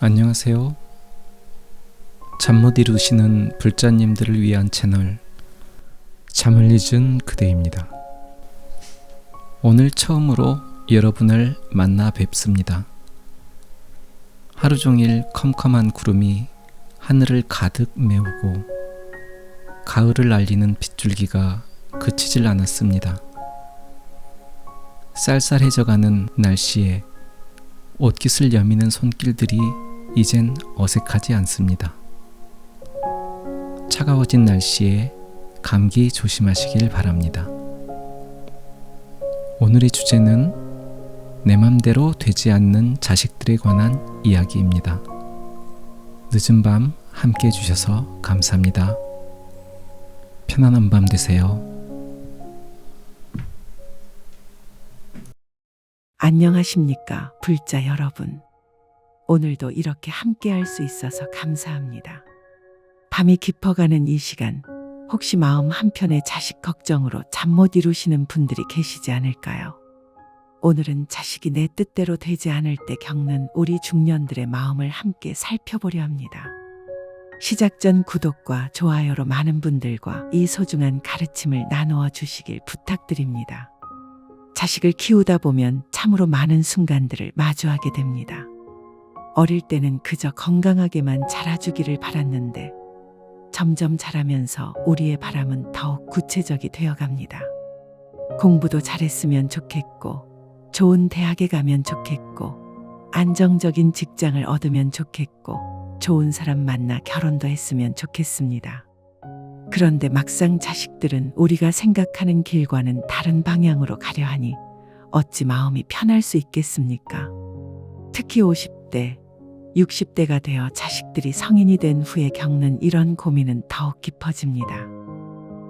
안녕하세요. 잠 못 이루시는 불자님들을 위한 채널 잠을 잊은 그대입니다. 오늘 처음으로 여러분을 만나 뵙습니다. 하루 종일 컴컴한 구름이 하늘을 가득 메우고 가을을 알리는 빗줄기가 그치질 않았습니다. 쌀쌀해져가는 날씨에 옷깃을 여미는 손길들이 이젠 어색하지 않습니다. 차가워진 날씨에 감기 조심하시길 바랍니다. 오늘의 주제는 내 맘대로 되지 않는 자식들에 관한 이야기입니다. 늦은 밤 함께 해주셔서 감사합니다. 편안한 밤 되세요. 안녕하십니까, 불자 여러분. 오늘도 이렇게 함께 할 수 있어서 감사합니다. 밤이 깊어가는 이 시간, 혹시 마음 한편에 자식 걱정으로 잠 못 이루시는 분들이 계시지 않을까요? 오늘은 자식이 내 뜻대로 되지 않을 때 겪는 우리 중년들의 마음을 함께 살펴보려 합니다. 시작 전 구독과 좋아요로 많은 분들과 이 소중한 가르침을 나누어 주시길 부탁드립니다. 자식을 키우다 보면 참으로 많은 순간들을 마주하게 됩니다. 어릴 때는 그저 건강하게만 자라주기를 바랐는데 점점 자라면서 우리의 바람은 더욱 구체적이 되어갑니다. 공부도 잘했으면 좋겠고, 좋은 대학에 가면 좋겠고, 안정적인 직장을 얻으면 좋겠고, 좋은 사람 만나 결혼도 했으면 좋겠습니다. 그런데 막상 자식들은 우리가 생각하는 길과는 다른 방향으로 가려 하니 어찌 마음이 편할 수 있겠습니까? 특히 50대, 60대가 되어 자식들이 성인이 된 후에 겪는 이런 고민은 더욱 깊어집니다.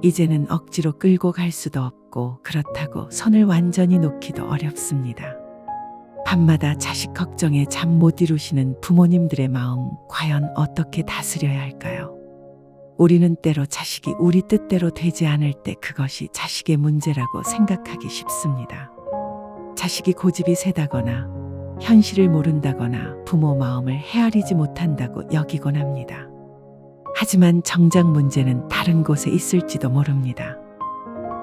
이제는 억지로 끌고 갈 수도 없고 그렇다고 손을 완전히 놓기도 어렵습니다. 밤마다 자식 걱정에 잠 못 이루시는 부모님들의 마음 과연 어떻게 다스려야 할까요? 우리는 때로 자식이 우리 뜻대로 되지 않을 때 그것이 자식의 문제라고 생각하기 쉽습니다. 자식이 고집이 세다거나 현실을 모른다거나 부모 마음을 헤아리지 못한다고 여기곤 합니다. 하지만 정작 문제는 다른 곳에 있을지도 모릅니다.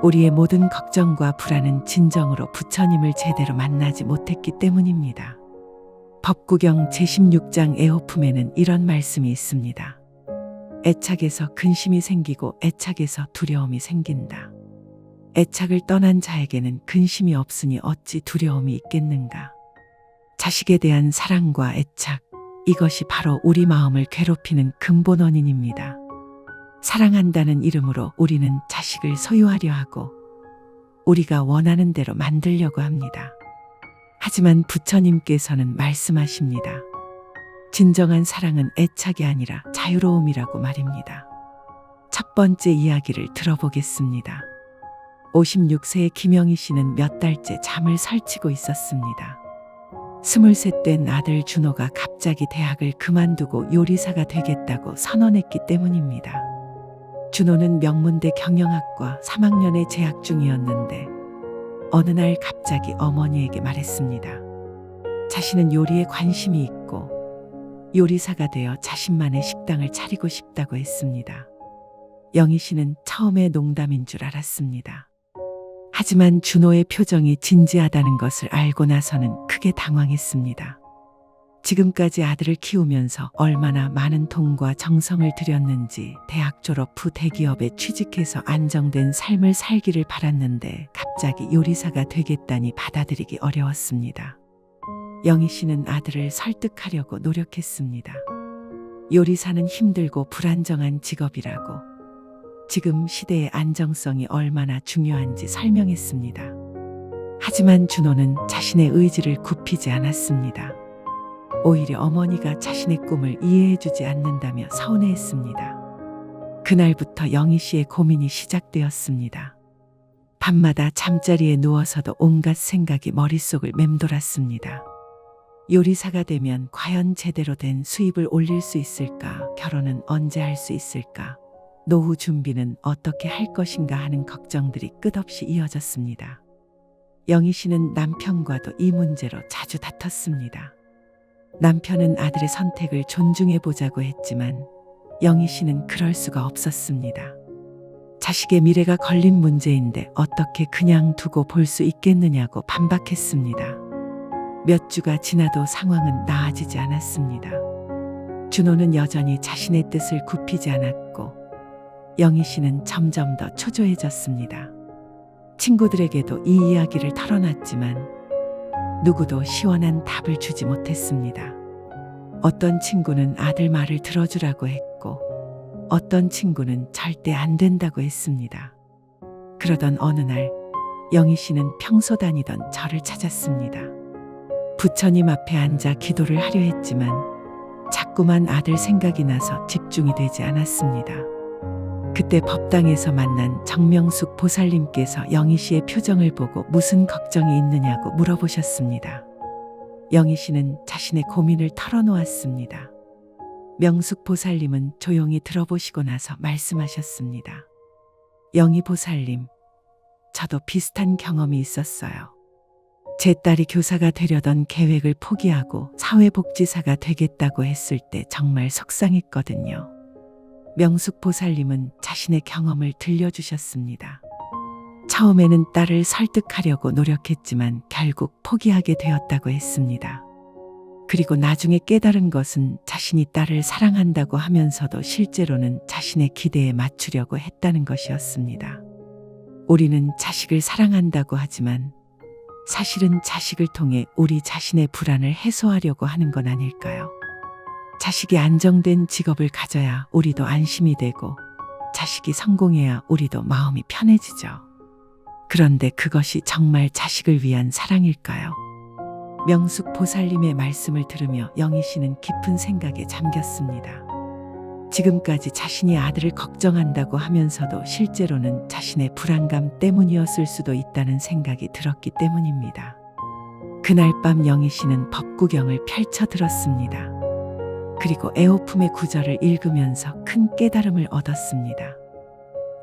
우리의 모든 걱정과 불안은 진정으로 부처님을 제대로 만나지 못했기 때문입니다. 법구경 제16장 애호품에는 이런 말씀이 있습니다. 애착에서 근심이 생기고 애착에서 두려움이 생긴다. 애착을 떠난 자에게는 근심이 없으니 어찌 두려움이 있겠는가. 자식에 대한 사랑과 애착, 이것이 바로 우리 마음을 괴롭히는 근본 원인입니다. 사랑한다는 이름으로 우리는 자식을 소유하려 하고 우리가 원하는 대로 만들려고 합니다. 하지만 부처님께서는 말씀하십니다. 진정한 사랑은 애착이 아니라 자유로움이라고 말입니다. 첫 번째 이야기를 들어보겠습니다. 56세의 김영희 씨는 몇 달째 잠을 설치고 있었습니다. 23 된 아들 준호가 갑자기 대학을 그만두고 요리사가 되겠다고 선언했기 때문입니다. 준호는 명문대 경영학과 3학년에 재학 중이었는데 어느 날 갑자기 어머니에게 말했습니다. 자신은 요리에 관심이 있고 요리사가 되어 자신만의 식당을 차리고 싶다고 했습니다. 영희 씨는 처음에 농담인 줄 알았습니다. 하지만 준호의 표정이 진지하다는 것을 알고 나서는 크게 당황했습니다. 지금까지 아들을 키우면서 얼마나 많은 돈과 정성을 들였는지 대학 졸업 후 대기업에 취직해서 안정된 삶을 살기를 바랐는데 갑자기 요리사가 되겠다니 받아들이기 어려웠습니다. 영희 씨는 아들을 설득하려고 노력했습니다. 요리사는 힘들고 불안정한 직업이라고, 지금 시대의 안정성이 얼마나 중요한지 설명했습니다. 하지만 준호는 자신의 의지를 굽히지 않았습니다. 오히려 어머니가 자신의 꿈을 이해해주지 않는다며 서운해했습니다. 그날부터 영희 씨의 고민이 시작되었습니다. 밤마다 잠자리에 누워서도 온갖 생각이 머릿속을 맴돌았습니다. 요리사가 되면 과연 제대로 된 수입을 올릴 수 있을까? 결혼은 언제 할 수 있을까? 노후 준비는 어떻게 할 것인가 하는 걱정들이 끝없이 이어졌습니다. 영희 씨는 남편과도 이 문제로 자주 다퉜습니다. 남편은 아들의 선택을 존중해 보자고 했지만 영희 씨는 그럴 수가 없었습니다. 자식의 미래가 걸린 문제인데 어떻게 그냥 두고 볼 수 있겠느냐고 반박했습니다. 몇 주가 지나도 상황은 나아지지 않았습니다. 준호는 여전히 자신의 뜻을 굽히지 않았고 영희 씨는 점점 더 초조해졌습니다. 친구들에게도 이 이야기를 털어놨지만 누구도 시원한 답을 주지 못했습니다. 어떤 친구는 아들 말을 들어주라고 했고 어떤 친구는 절대 안 된다고 했습니다. 그러던 어느 날 영희 씨는 평소 다니던 절을 찾았습니다. 부처님 앞에 앉아 기도를 하려 했지만 자꾸만 아들 생각이 나서 집중이 되지 않았습니다. 그때 법당에서 만난 정명숙 보살님께서 영희 씨의 표정을 보고 무슨 걱정이 있느냐고 물어보셨습니다. 영희 씨는 자신의 고민을 털어놓았습니다. 명숙 보살님은 조용히 들어보시고 나서 말씀하셨습니다. 영희 보살님, 저도 비슷한 경험이 있었어요. 제 딸이 교사가 되려던 계획을 포기하고 사회복지사가 되겠다고 했을 때 정말 속상했거든요. 명숙 보살님은 자신의 경험을 들려주셨습니다. 처음에는 딸을 설득하려고 노력했지만 결국 포기하게 되었다고 했습니다. 그리고 나중에 깨달은 것은 자신이 딸을 사랑한다고 하면서도 실제로는 자신의 기대에 맞추려고 했다는 것이었습니다. 우리는 자식을 사랑한다고 하지만 사실은 자식을 통해 우리 자신의 불안을 해소하려고 하는 건 아닐까요? 자식이 안정된 직업을 가져야 우리도 안심이 되고 자식이 성공해야 우리도 마음이 편해지죠. 그런데 그것이 정말 자식을 위한 사랑일까요? 명숙 보살님의 말씀을 들으며 영희 씨는 깊은 생각에 잠겼습니다. 지금까지 자신이 아들을 걱정한다고 하면서도 실제로는 자신의 불안감 때문이었을 수도 있다는 생각이 들었기 때문입니다. 그날 밤 영희 씨는 법구경을 펼쳐 들었습니다. 그리고 애호품의 구절을 읽으면서 큰 깨달음을 얻었습니다.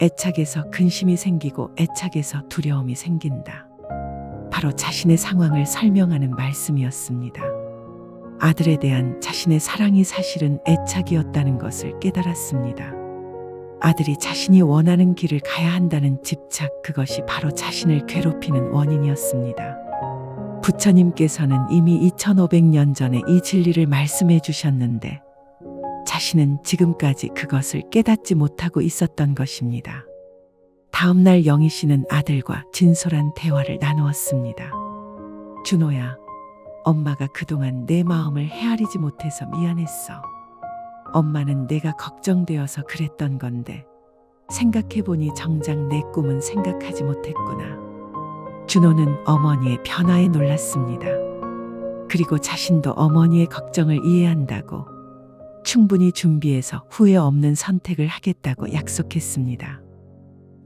애착에서 근심이 생기고 애착에서 두려움이 생긴다. 바로 자신의 상황을 설명하는 말씀이었습니다. 아들에 대한 자신의 사랑이 사실은 애착이었다는 것을 깨달았습니다. 아들이 자신이 원하는 길을 가야 한다는 집착, 그것이 바로 자신을 괴롭히는 원인이었습니다. 부처님께서는 이미 2500년 전에 이 진리를 말씀해 주셨는데 자신은 지금까지 그것을 깨닫지 못하고 있었던 것입니다. 다음 날 영희 씨는 아들과 진솔한 대화를 나누었습니다. 준호야, 엄마가 그동안 내 마음을 헤아리지 못해서 미안했어. 엄마는 내가 걱정되어서 그랬던 건데 생각해보니 정작 내 꿈은 생각하지 못했구나. 준호는 어머니의 변화에 놀랐습니다. 그리고 자신도 어머니의 걱정을 이해한다고 충분히 준비해서 후회 없는 선택을 하겠다고 약속했습니다.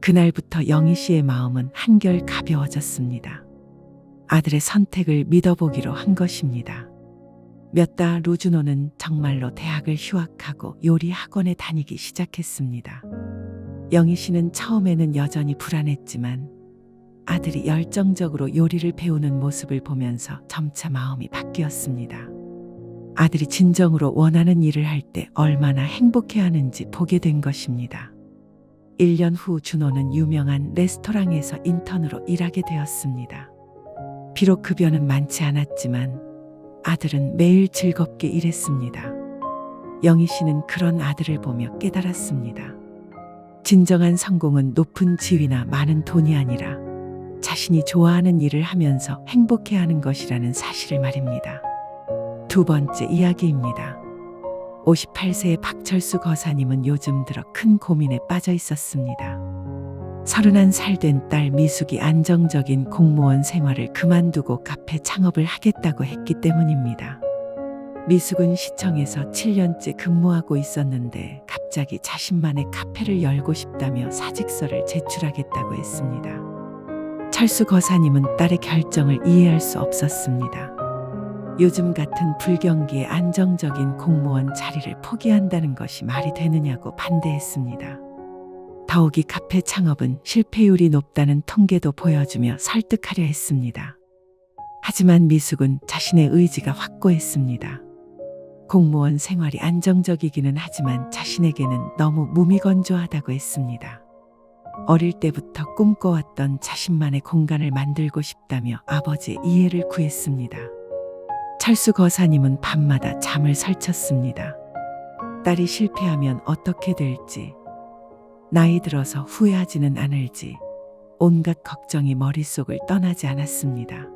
그날부터 영희 씨의 마음은 한결 가벼워졌습니다. 아들의 선택을 믿어보기로 한 것입니다. 몇 달 후 준호는 정말로 대학을 휴학하고 요리 학원에 다니기 시작했습니다. 영희 씨는 처음에는 여전히 불안했지만 아들이 열정적으로 요리를 배우는 모습을 보면서 점차 마음이 바뀌었습니다. 아들이 진정으로 원하는 일을 할 때 얼마나 행복해하는지 보게 된 것입니다. 1년 후 준호는 유명한 레스토랑에서 인턴으로 일하게 되었습니다. 비록 급여는 많지 않았지만 아들은 매일 즐겁게 일했습니다. 영희 씨는 그런 아들을 보며 깨달았습니다. 진정한 성공은 높은 지위나 많은 돈이 아니라 자신이 좋아하는 일을 하면서 행복해하는 것이라는 사실을 말입니다. 두 번째 이야기입니다. 58세의 박철수 거사님은 요즘 들어 큰 고민에 빠져 있었습니다. 31살 된 딸 미숙이 안정적인 공무원 생활을 그만두고 카페 창업을 하겠다고 했기 때문입니다. 미숙은 시청에서 7년째 근무하고 있었는데 갑자기 자신만의 카페를 열고 싶다며 사직서를 제출하겠다고 했습니다. 철수 거사님은 딸의 결정을 이해할 수 없었습니다. 요즘 같은 불경기에 안정적인 공무원 자리를 포기한다는 것이 말이 되느냐고 반대했습니다. 더욱이 카페 창업은 실패율이 높다는 통계도 보여주며 설득하려 했습니다. 하지만 미숙은 자신의 의지가 확고했습니다. 공무원 생활이 안정적이기는 하지만 자신에게는 너무 무미건조하다고 했습니다. 어릴 때부터 꿈꿔왔던 자신만의 공간을 만들고 싶다며 아버지의 이해를 구했습니다. 철수 거사님은 밤마다 잠을 설쳤습니다. 딸이 실패하면 어떻게 될지, 나이 들어서 후회하지는 않을지 온갖 걱정이 머릿속을 떠나지 않았습니다.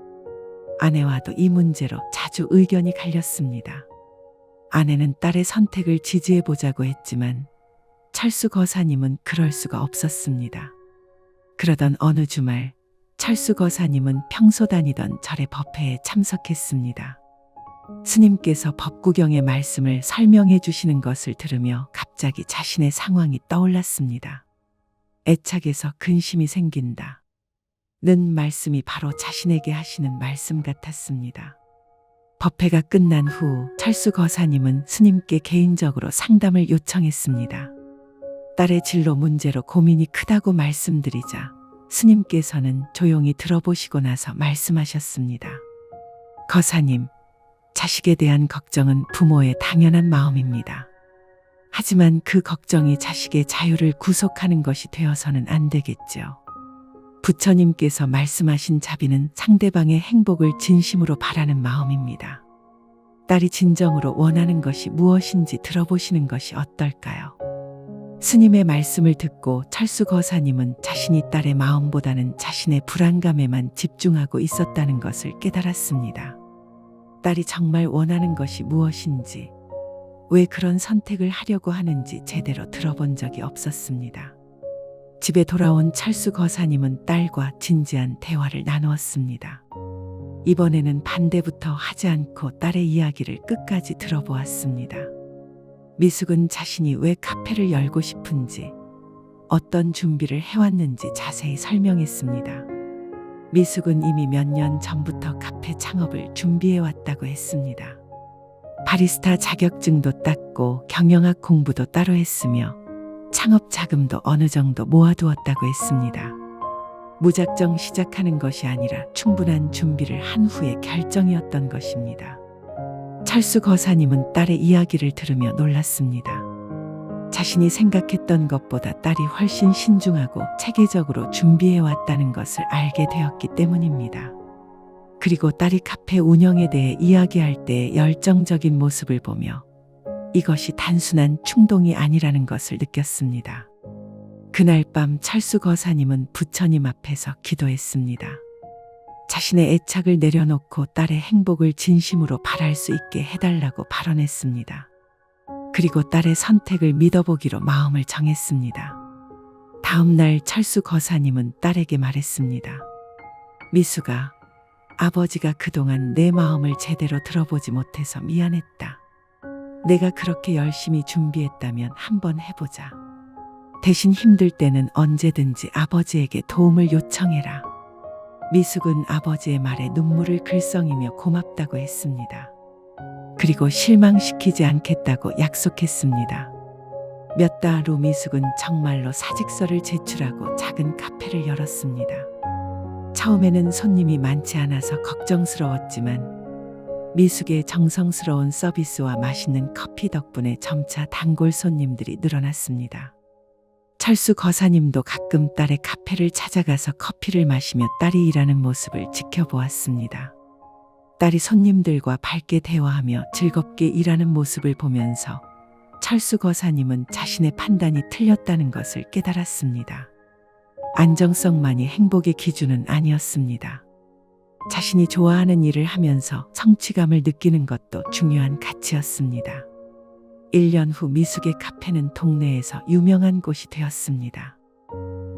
아내와도 이 문제로 자주 의견이 갈렸습니다. 아내는 딸의 선택을 지지해보자고 했지만 철수 거사님은 그럴 수가 없었습니다. 그러던 어느 주말 철수 거사님은 평소 다니던 절의 법회에 참석했습니다. 스님께서 법구경의 말씀을 설명해 주시는 것을 들으며 갑자기 자신의 상황이 떠올랐습니다. 애착에서 근심이 생긴다. 는 말씀이 바로 자신에게 하시는 말씀 같았습니다. 법회가 끝난 후 철수 거사님은 스님께 개인적으로 상담을 요청했습니다. 딸의 진로 문제로 고민이 크다고 말씀드리자 스님께서는 조용히 들어보시고 나서 말씀하셨습니다. 거사님, 자식에 대한 걱정은 부모의 당연한 마음입니다. 하지만 그 걱정이 자식의 자유를 구속하는 것이 되어서는 안 되겠죠. 부처님께서 말씀하신 자비는 상대방의 행복을 진심으로 바라는 마음입니다. 딸이 진정으로 원하는 것이 무엇인지 들어보시는 것이 어떨까요? 스님의 말씀을 듣고 철수 거사님은 자신이 딸의 마음보다는 자신의 불안감에만 집중하고 있었다는 것을 깨달았습니다. 딸이 정말 원하는 것이 무엇인지, 왜 그런 선택을 하려고 하는지 제대로 들어본 적이 없었습니다. 집에 돌아온 철수 거사님은 딸과 진지한 대화를 나누었습니다. 이번에는 반대부터 하지 않고 딸의 이야기를 끝까지 들어보았습니다. 미숙은 자신이 왜 카페를 열고 싶은지, 어떤 준비를 해왔는지 자세히 설명했습니다. 미숙은 이미 몇 년 전부터 카페 창업을 준비해왔다고 했습니다. 바리스타 자격증도 땄고 경영학 공부도 따로 했으며 창업 자금도 어느 정도 모아두었다고 했습니다. 무작정 시작하는 것이 아니라 충분한 준비를 한 후의 결정이었던 것입니다. 철수 거사님은 딸의 이야기를 들으며 놀랐습니다. 자신이 생각했던 것보다 딸이 훨씬 신중하고 체계적으로 준비해왔다는 것을 알게 되었기 때문입니다. 그리고 딸이 카페 운영에 대해 이야기할 때의 열정적인 모습을 보며 이것이 단순한 충동이 아니라는 것을 느꼈습니다. 그날 밤 철수 거사님은 부처님 앞에서 기도했습니다. 자신의 애착을 내려놓고 딸의 행복을 진심으로 바랄 수 있게 해달라고 발언했습니다. 그리고 딸의 선택을 믿어보기로 마음을 정했습니다. 다음 날 철수 거사님은 딸에게 말했습니다. 미숙아, 아버지가 그동안 내 마음을 제대로 들어보지 못해서 미안했다. 내가 그렇게 열심히 준비했다면 한번 해보자. 대신 힘들 때는 언제든지 아버지에게 도움을 요청해라. 미숙은 아버지의 말에 눈물을 글썽이며 고맙다고 했습니다. 그리고 실망시키지 않겠다고 약속했습니다. 몇 달 후 미숙은 정말로 사직서를 제출하고 작은 카페를 열었습니다. 처음에는 손님이 많지 않아서 걱정스러웠지만 미숙의 정성스러운 서비스와 맛있는 커피 덕분에 점차 단골 손님들이 늘어났습니다. 철수 거사님도 가끔 딸의 카페를 찾아가서 커피를 마시며 딸이 일하는 모습을 지켜보았습니다. 딸이 손님들과 밝게 대화하며 즐겁게 일하는 모습을 보면서 철수 거사님은 자신의 판단이 틀렸다는 것을 깨달았습니다. 안정성만이 행복의 기준은 아니었습니다. 자신이 좋아하는 일을 하면서 성취감을 느끼는 것도 중요한 가치였습니다. 1년 후 미숙의 카페는 동네에서 유명한 곳이 되었습니다.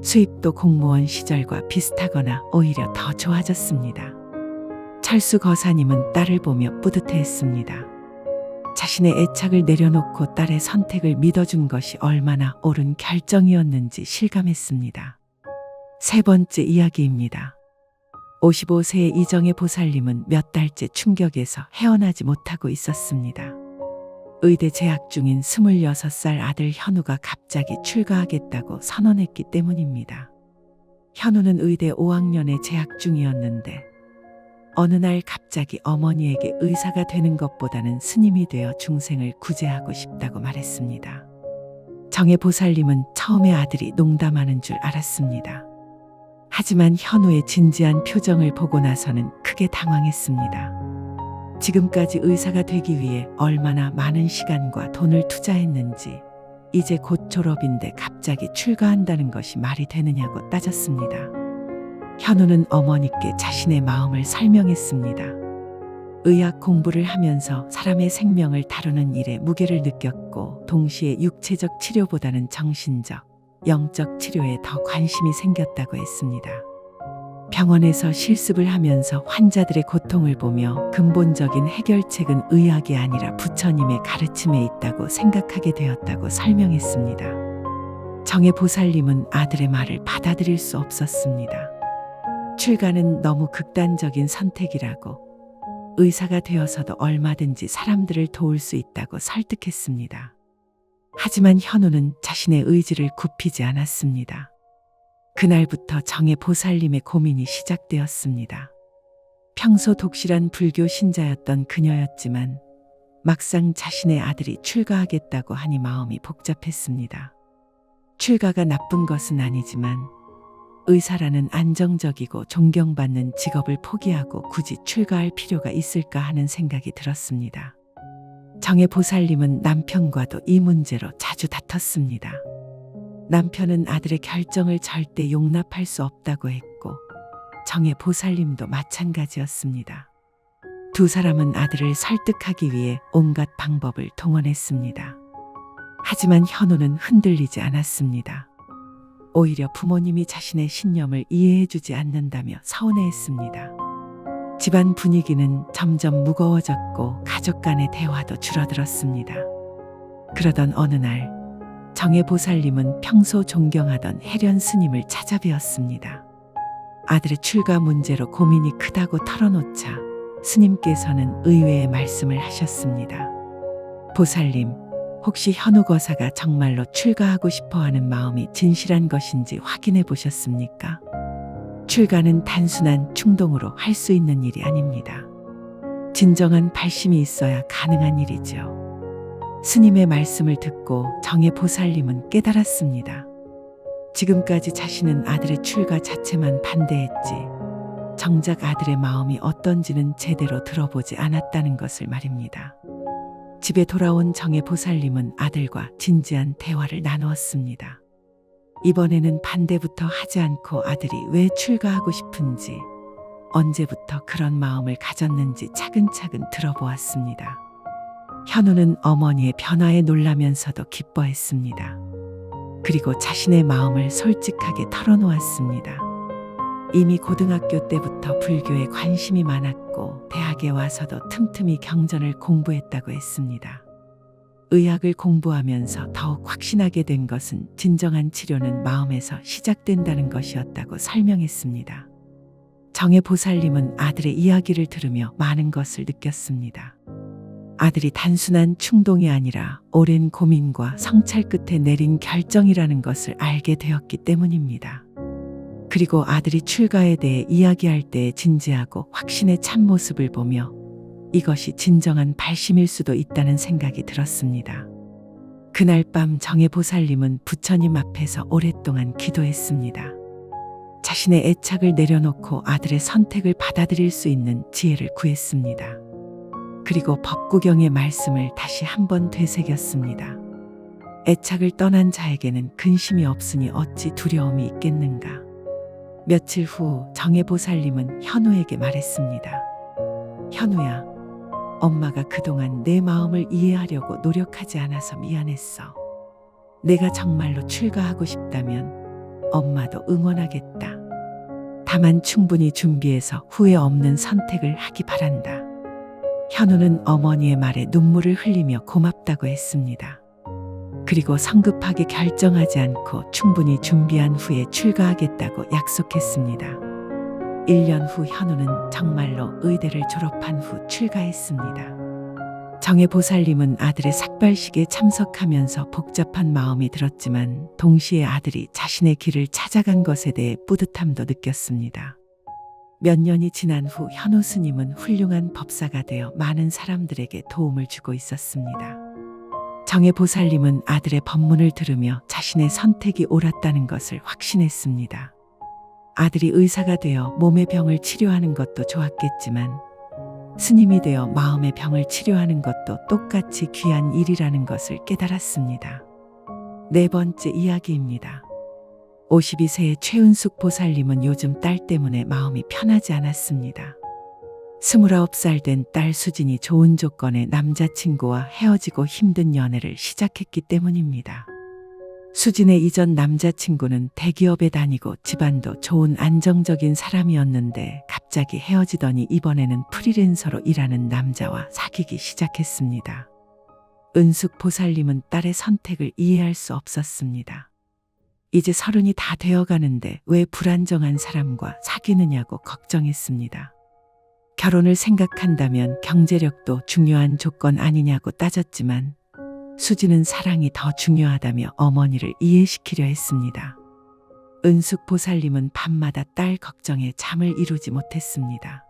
수입도 공무원 시절과 비슷하거나 오히려 더 좋아졌습니다. 철수 거사님은 딸을 보며 뿌듯해했습니다. 자신의 애착을 내려놓고 딸의 선택을 믿어준 것이 얼마나 옳은 결정이었는지 실감했습니다. 세 번째 이야기입니다. 55세의 이정의 보살님은 몇 달째 충격에서 헤어나지 못하고 있었습니다. 의대 재학 중인 26살 아들 현우가 갑자기 출가하겠다고 선언했기 때문입니다. 현우는 의대 5학년에 재학 중이었는데 어느 날 갑자기 어머니에게 의사가 되는 것보다는 스님이 되어 중생을 구제하고 싶다고 말했습니다. 정의 보살님은 처음에 아들이 농담하는 줄 알았습니다. 하지만 현우의 진지한 표정을 보고 나서는 크게 당황했습니다. 지금까지 의사가 되기 위해 얼마나 많은 시간과 돈을 투자했는지, 이제 곧 졸업인데 갑자기 출가한다는 것이 말이 되느냐고 따졌습니다. 현우는 어머니께 자신의 마음을 설명했습니다. 의학 공부를 하면서 사람의 생명을 다루는 일에 무게를 느꼈고, 동시에 육체적 치료보다는 정신적, 영적 치료에 더 관심이 생겼다고 했습니다. 병원에서 실습을 하면서 환자들의 고통을 보며 근본적인 해결책은 의학이 아니라 부처님의 가르침에 있다고 생각하게 되었다고 설명했습니다. 정의 보살님은 아들의 말을 받아들일 수 없었습니다. 출가는 너무 극단적인 선택이라고, 의사가 되어서도 얼마든지 사람들을 도울 수 있다고 설득했습니다. 하지만 현우는 자신의 의지를 굽히지 않았습니다. 그날부터 정의 보살님의 고민이 시작되었습니다. 평소 독실한 불교 신자였던 그녀였지만 막상 자신의 아들이 출가하겠다고 하니 마음이 복잡했습니다. 출가가 나쁜 것은 아니지만 의사라는 안정적이고 존경받는 직업을 포기하고 굳이 출가할 필요가 있을까 하는 생각이 들었습니다. 정의 보살님은 남편과도 이 문제로 자주 다퉜습니다. 남편은 아들의 결정을 절대 용납할 수 없다고 했고, 정의 보살님도 마찬가지였습니다. 두 사람은 아들을 설득하기 위해 온갖 방법을 동원했습니다. 하지만 현우는 흔들리지 않았습니다. 오히려 부모님이 자신의 신념을 이해해주지 않는다며 서운해했습니다. 집안 분위기는 점점 무거워졌고 가족 간의 대화도 줄어들었습니다. 그러던 어느 날 정의 보살님은 평소 존경하던 해련 스님을 찾아뵈었습니다. 아들의 출가 문제로 고민이 크다고 털어놓자 스님께서는 의외의 말씀을 하셨습니다. 보살님, 혹시 현우 거사가 정말로 출가하고 싶어하는 마음이 진실한 것인지 확인해 보셨습니까? 출가는 단순한 충동으로 할 수 있는 일이 아닙니다. 진정한 발심이 있어야 가능한 일이죠. 스님의 말씀을 듣고 정의 보살님은 깨달았습니다. 지금까지 자신은 아들의 출가 자체만 반대했지, 정작 아들의 마음이 어떤지는 제대로 들어보지 않았다는 것을 말입니다. 집에 돌아온 정의 보살님은 아들과 진지한 대화를 나누었습니다. 이번에는 반대부터 하지 않고 아들이 왜 출가하고 싶은지, 언제부터 그런 마음을 가졌는지 차근차근 들어보았습니다. 현우는 어머니의 변화에 놀라면서도 기뻐했습니다. 그리고 자신의 마음을 솔직하게 털어놓았습니다. 이미 고등학교 때부터 불교에 관심이 많았고 대학에 와서도 틈틈이 경전을 공부했다고 했습니다. 의학을 공부하면서 더욱 확신하게 된 것은 진정한 치료는 마음에서 시작된다는 것이었다고 설명했습니다. 정의 보살님은 아들의 이야기를 들으며 많은 것을 느꼈습니다. 아들이 단순한 충동이 아니라 오랜 고민과 성찰 끝에 내린 결정이라는 것을 알게 되었기 때문입니다. 그리고 아들이 출가에 대해 이야기할 때 진지하고 확신의 참모습을 보며 이것이 진정한 발심일 수도 있다는 생각이 들었습니다. 그날 밤 정의 보살님은 부처님 앞에서 오랫동안 기도했습니다. 자신의 애착을 내려놓고 아들의 선택을 받아들일 수 있는 지혜를 구했습니다. 그리고 법구경의 말씀을 다시 한번 되새겼습니다. 애착을 떠난 자에게는 근심이 없으니 어찌 두려움이 있겠는가. 며칠 후 정의 보살님은 현우에게 말했습니다. 현우야, 엄마가 그동안 내 마음을 이해하려고 노력하지 않아서 미안했어. 내가 정말로 출가하고 싶다면 엄마도 응원하겠다. 다만 충분히 준비해서 후회 없는 선택을 하기 바란다. 현우는 어머니의 말에 눈물을 흘리며 고맙다고 했습니다. 그리고 성급하게 결정하지 않고 충분히 준비한 후에 출가하겠다고 약속했습니다. 1년 후 현우는 정말로 의대를 졸업한 후 출가했습니다. 정의 보살님은 아들의 삭발식에 참석하면서 복잡한 마음이 들었지만 동시에 아들이 자신의 길을 찾아간 것에 대해 뿌듯함도 느꼈습니다. 몇 년이 지난 후 현우 스님은 훌륭한 법사가 되어 많은 사람들에게 도움을 주고 있었습니다. 정의 보살님은 아들의 법문을 들으며 자신의 선택이 옳았다는 것을 확신했습니다. 아들이 의사가 되어 몸의 병을 치료하는 것도 좋았겠지만 스님이 되어 마음의 병을 치료하는 것도 똑같이 귀한 일이라는 것을 깨달았습니다. 네 번째 이야기입니다. 52세의 최은숙 보살님은 요즘 딸 때문에 마음이 편하지 않았습니다. 29살 된 딸 수진이 좋은 조건의 남자친구와 헤어지고 힘든 연애를 시작했기 때문입니다. 수진의 이전 남자친구는 대기업에 다니고 집안도 좋은 안정적인 사람이었는데 갑자기 헤어지더니 이번에는 프리랜서로 일하는 남자와 사귀기 시작했습니다. 은숙 보살님은 딸의 선택을 이해할 수 없었습니다. 이제 30이 다 되어가는데 왜 불안정한 사람과 사귀느냐고 걱정했습니다. 결혼을 생각한다면 경제력도 중요한 조건 아니냐고 따졌지만 수지는 사랑이 더 중요하다며 어머니를 이해시키려 했습니다. 은숙 보살님은 밤마다 딸 걱정에 잠을 이루지 못했습니다.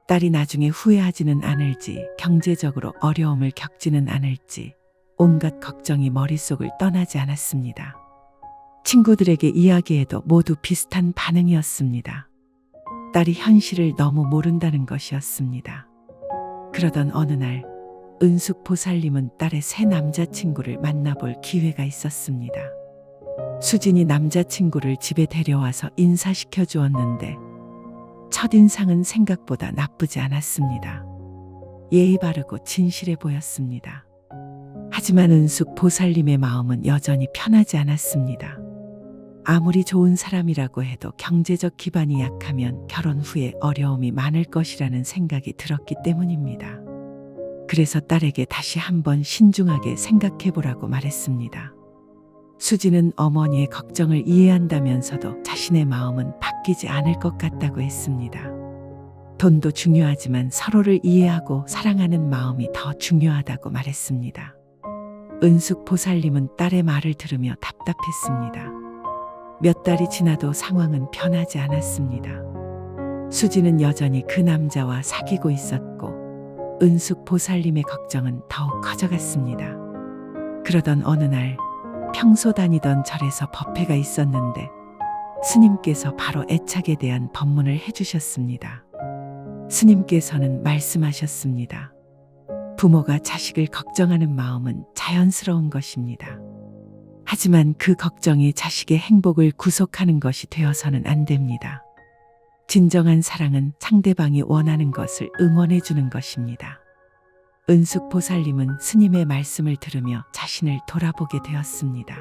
딸이 나중에 후회하지는 않을지, 경제적으로 어려움을 겪지는 않을지 온갖 걱정이 머릿속을 떠나지 않았습니다. 친구들에게 이야기해도 모두 비슷한 반응이었습니다. 딸이 현실을 너무 모른다는 것이었습니다. 그러던 어느 날 은숙 보살님은 딸의 새 남자친구를 만나볼 기회가 있었습니다. 수진이 남자친구를 집에 데려와서 인사시켜 주었는데 첫인상은 생각보다 나쁘지 않았습니다. 예의 바르고 진실해 보였습니다. 하지만 은숙 보살님의 마음은 여전히 편하지 않았습니다. 아무리 좋은 사람이라고 해도 경제적 기반이 약하면 결혼 후에 어려움이 많을 것이라는 생각이 들었기 때문입니다. 그래서 딸에게 다시 한번 신중하게 생각해 보라고 말했습니다. 수지는 어머니의 걱정을 이해한다면서도 자신의 마음은 바뀌지 않을 것 같다고 했습니다. 돈도 중요하지만 서로를 이해하고 사랑하는 마음이 더 중요하다고 말했습니다. 은숙 보살님은 딸의 말을 들으며 답답했습니다. 몇 달이 지나도 상황은 변하지 않았습니다. 수지는 여전히 그 남자와 사귀고 있었고 은숙 보살님의 걱정은 더욱 커져갔습니다. 그러던 어느 날 평소 다니던 절에서 법회가 있었는데 스님께서 바로 애착에 대한 법문을 해주셨습니다. 스님께서는 말씀하셨습니다. 부모가 자식을 걱정하는 마음은 자연스러운 것입니다. 하지만 그 걱정이 자식의 행복을 구속하는 것이 되어서는 안 됩니다. 진정한 사랑은 상대방이 원하는 것을 응원해 주는 것입니다. 은숙 보살님은 스님의 말씀을 들으며 자신을 돌아보게 되었습니다.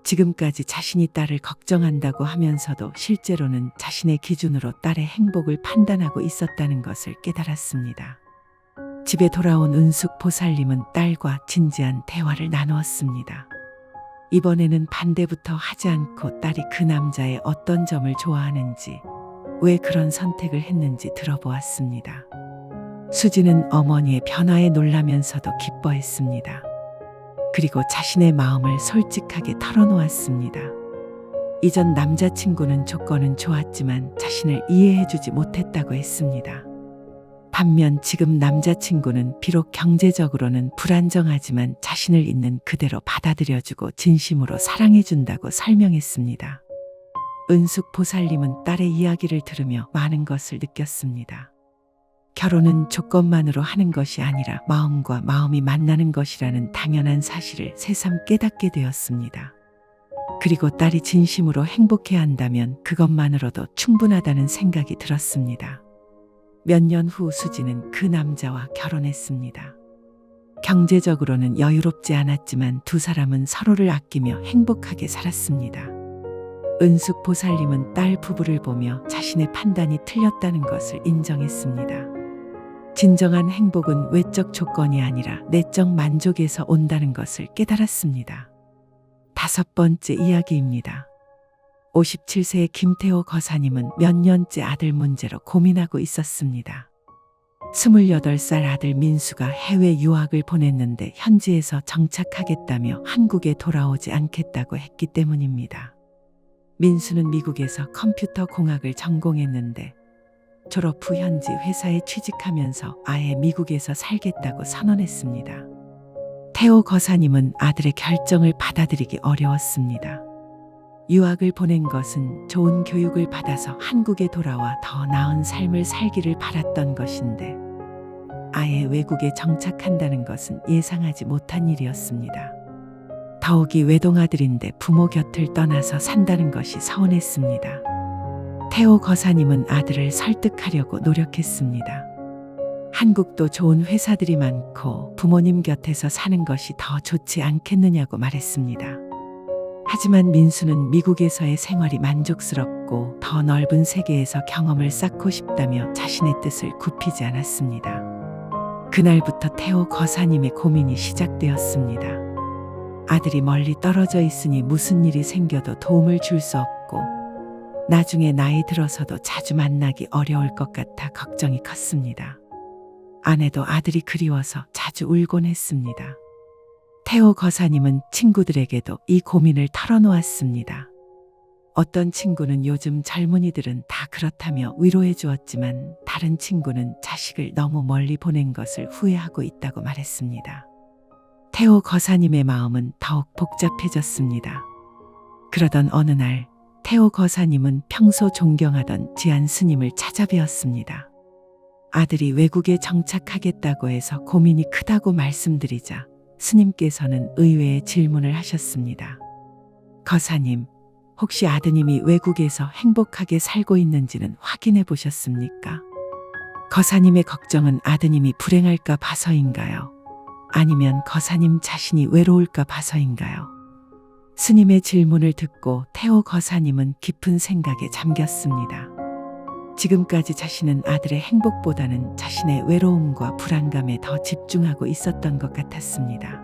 지금까지 자신이 딸을 걱정한다고 하면서도 실제로는 자신의 기준으로 딸의 행복을 판단하고 있었다는 것을 깨달았습니다. 집에 돌아온 은숙 보살님은 딸과 진지한 대화를 나누었습니다. 이번에는 반대부터 하지 않고 딸이 그 남자의 어떤 점을 좋아하는지, 왜 그런 선택을 했는지 들어보았습니다. 수지는 어머니의 변화에 놀라면서도 기뻐했습니다. 그리고 자신의 마음을 솔직하게 털어놓았습니다. 이전 남자친구는 조건은 좋았지만 자신을 이해해주지 못했다고 했습니다. 반면 지금 남자친구는 비록 경제적으로는 불안정하지만 자신을 있는 그대로 받아들여주고 진심으로 사랑해준다고 설명했습니다. 은숙 보살님은 딸의 이야기를 들으며 많은 것을 느꼈습니다. 결혼은 조건만으로 하는 것이 아니라 마음과 마음이 만나는 것이라는 당연한 사실을 새삼 깨닫게 되었습니다. 그리고 딸이 진심으로 행복해야 한다면 그것만으로도 충분하다는 생각이 들었습니다. 몇 년 후 수지는 그 남자와 결혼했습니다. 경제적으로는 여유롭지 않았지만 두 사람은 서로를 아끼며 행복하게 살았습니다. 은숙 보살님은 딸 부부를 보며 자신의 판단이 틀렸다는 것을 인정했습니다. 진정한 행복은 외적 조건이 아니라 내적 만족에서 온다는 것을 깨달았습니다. 5번째 이야기입니다. 57세의 김태호 거사님은 몇 년째 아들 문제로 고민하고 있었습니다. 28살 아들 민수가 해외 유학을 보냈는데 현지에서 정착하겠다며 한국에 돌아오지 않겠다고 했기 때문입니다. 민수는 미국에서 컴퓨터 공학을 전공했는데 졸업 후 현지 회사에 취직하면서 아예 미국에서 살겠다고 선언했습니다. 태호 거사님은 아들의 결정을 받아들이기 어려웠습니다. 유학을 보낸 것은 좋은 교육을 받아서 한국에 돌아와 더 나은 삶을 살기를 바랐던 것인데 아예 외국에 정착한다는 것은 예상하지 못한 일이었습니다. 더욱이 외동아들인데 부모 곁을 떠나서 산다는 것이 서운했습니다. 태호 거사님은 아들을 설득하려고 노력했습니다. 한국도 좋은 회사들이 많고 부모님 곁에서 사는 것이 더 좋지 않겠느냐고 말했습니다. 하지만 민수는 미국에서의 생활이 만족스럽고 더 넓은 세계에서 경험을 쌓고 싶다며 자신의 뜻을 굽히지 않았습니다. 그날부터 태호 거사님의 고민이 시작되었습니다. 아들이 멀리 떨어져 있으니 무슨 일이 생겨도 도움을 줄 수 없고 나중에 나이 들어서도 자주 만나기 어려울 것 같아 걱정이 컸습니다. 아내도 아들이 그리워서 자주 울곤 했습니다. 태호 거사님은 친구들에게도 이 고민을 털어놓았습니다. 어떤 친구는 요즘 젊은이들은 다 그렇다며 위로해 주었지만 다른 친구는 자식을 너무 멀리 보낸 것을 후회하고 있다고 말했습니다. 태호 거사님의 마음은 더욱 복잡해졌습니다. 그러던 어느 날 태호 거사님은 평소 존경하던 지안 스님을 찾아뵈었습니다. 아들이 외국에 정착하겠다고 해서 고민이 크다고 말씀드리자 스님께서는 의외의 질문을 하셨습니다. 거사님, 혹시 아드님이 외국에서 행복하게 살고 있는지는 확인해 보셨습니까? 거사님의 걱정은 아드님이 불행할까 봐서인가요? 아니면 거사님 자신이 외로울까 봐서인가요? 스님의 질문을 듣고 태호 거사님은 깊은 생각에 잠겼습니다. 지금까지 자신은 아들의 행복보다는 자신의 외로움과 불안감에 더 집중하고 있었던 것 같았습니다.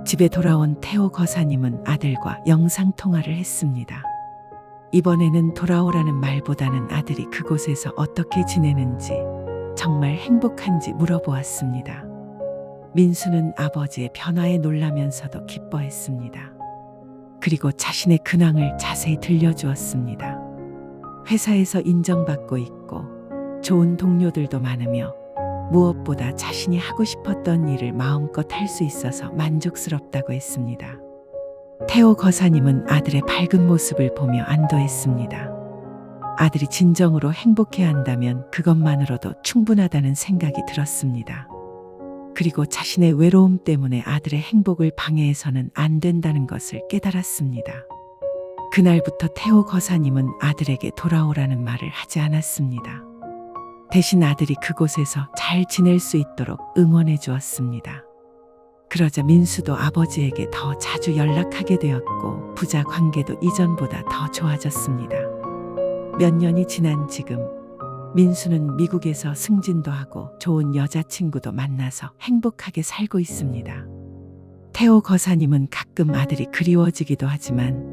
집에 돌아온 태호 거사님은 아들과 영상통화를 했습니다. 이번에는 돌아오라는 말보다는 아들이 그곳에서 어떻게 지내는지, 정말 행복한지 물어보았습니다. 민수는 아버지의 변화에 놀라면서도 기뻐했습니다. 그리고 자신의 근황을 자세히 들려주었습니다. 회사에서 인정받고 있고 좋은 동료들도 많으며 무엇보다 자신이 하고 싶었던 일을 마음껏 할 수 있어서 만족스럽다고 했습니다. 태호 거사님은 아들의 밝은 모습을 보며 안도했습니다. 아들이 진정으로 행복해야 한다면 그것만으로도 충분하다는 생각이 들었습니다. 그리고 자신의 외로움 때문에 아들의 행복을 방해해서는 안 된다는 것을 깨달았습니다. 그날부터 태호 거사님은 아들에게 돌아오라는 말을 하지 않았습니다. 대신 아들이 그곳에서 잘 지낼 수 있도록 응원해 주었습니다. 그러자 민수도 아버지에게 더 자주 연락하게 되었고 부자 관계도 이전보다 더 좋아졌습니다. 몇 년이 지난 지금 민수는 미국에서 승진도 하고 좋은 여자친구도 만나서 행복하게 살고 있습니다. 태호 거사님은 가끔 아들이 그리워지기도 하지만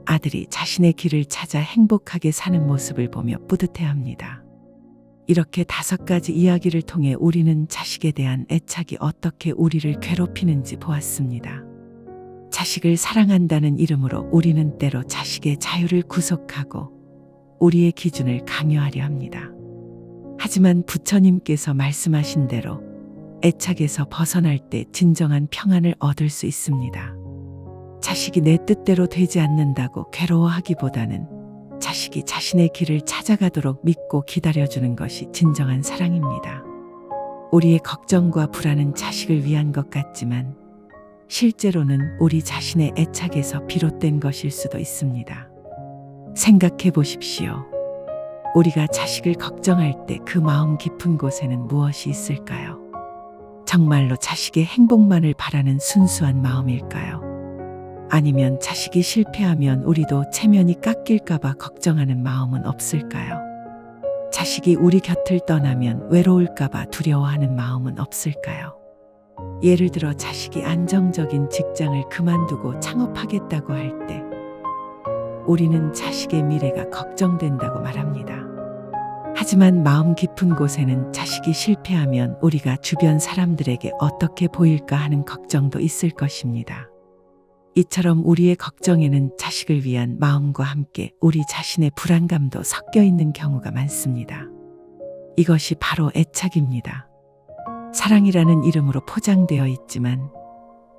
아들이 자신의 길을 찾아 행복하게 사는 모습을 보며 뿌듯해합니다. 이렇게 5가지 이야기를 통해 우리는 자식에 대한 애착이 어떻게 우리를 괴롭히는지 보았습니다. 자식을 사랑한다는 이름으로 우리는 때로 자식의 자유를 구속하고 우리의 기준을 강요하려 합니다. 하지만 부처님께서 말씀하신 대로 애착에서 벗어날 때 진정한 평안을 얻을 수 있습니다. 자식이 내 뜻대로 되지 않는다고 괴로워하기보다는 자식이 자신의 길을 찾아가도록 믿고 기다려주는 것이 진정한 사랑입니다. 우리의 걱정과 불안은 자식을 위한 것 같지만 실제로는 우리 자신의 애착에서 비롯된 것일 수도 있습니다. 생각해 보십시오. 우리가 자식을 걱정할 때 그 마음 깊은 곳에는 무엇이 있을까요? 정말로 자식의 행복만을 바라는 순수한 마음일까요? 아니면 자식이 실패하면 우리도 체면이 깎일까봐 걱정하는 마음은 없을까요? 자식이 우리 곁을 떠나면 외로울까봐 두려워하는 마음은 없을까요? 예를 들어 자식이 안정적인 직장을 그만두고 창업하겠다고 할 때 우리는 자식의 미래가 걱정된다고 말합니다. 하지만 마음 깊은 곳에는 자식이 실패하면 우리가 주변 사람들에게 어떻게 보일까 하는 걱정도 있을 것입니다. 이처럼 우리의 걱정에는 자식을 위한 마음과 함께 우리 자신의 불안감도 섞여 있는 경우가 많습니다. 이것이 바로 애착입니다. 사랑이라는 이름으로 포장되어 있지만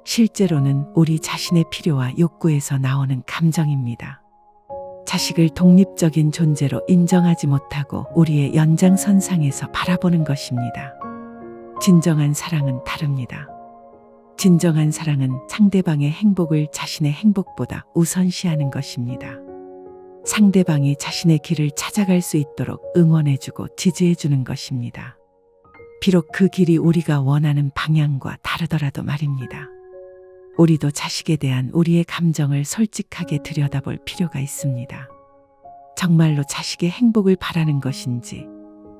실제로는 우리 자신의 필요와 욕구에서 나오는 감정입니다. 자식을 독립적인 존재로 인정하지 못하고 우리의 연장선상에서 바라보는 것입니다. 진정한 사랑은 다릅니다. 진정한 사랑은 상대방의 행복을 자신의 행복보다 우선시하는 것입니다. 상대방이 자신의 길을 찾아갈 수 있도록 응원해주고 지지해주는 것입니다. 비록 그 길이 우리가 원하는 방향과 다르더라도 말입니다. 우리도 자식에 대한 우리의 감정을 솔직하게 들여다볼 필요가 있습니다. 정말로 자식의 행복을 바라는 것인지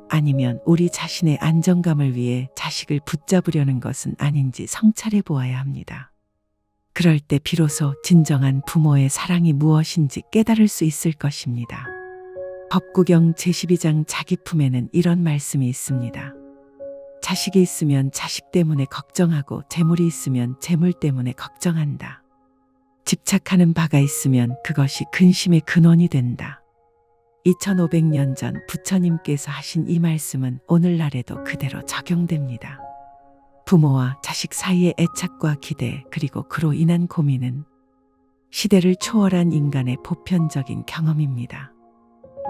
아니면 우리 자신의 안정감을 위해 자식을 붙잡으려는 것은 아닌지 성찰해 보아야 합니다. 그럴 때 비로소 진정한 부모의 사랑이 무엇인지 깨달을 수 있을 것입니다. 법구경 제12장 자기품에는 이런 말씀이 있습니다. 자식이 있으면 자식 때문에 걱정하고 재물이 있으면 재물 때문에 걱정한다. 집착하는 바가 있으면 그것이 근심의 근원이 된다. 2500년 전 부처님께서 하신 이 말씀은 오늘날에도 그대로 적용됩니다. 부모와 자식 사이의 애착과 기대 그리고 그로 인한 고민은 시대를 초월한 인간의 보편적인 경험입니다.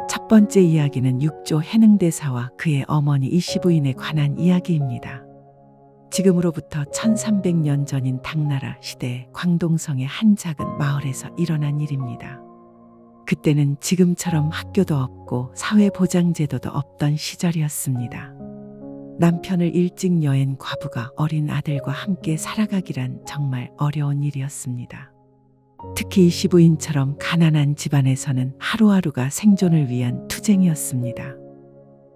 첫 번째 이야기는 육조 해능대사와 그의 어머니 이시부인에 관한 이야기입니다. 지금으로부터 1300년 전인 당나라 시대 광동성의 한 작은 마을에서 일어난 일입니다. 그때는 지금처럼 학교도 없고 사회보장제도도 없던 시절이었습니다. 남편을 일찍 여행 과부가 어린 아들과 함께 살아가기란 정말 어려운 일이었습니다. 특히 이 시부인처럼 가난한 집안에서는 하루하루가 생존을 위한 투쟁이었습니다.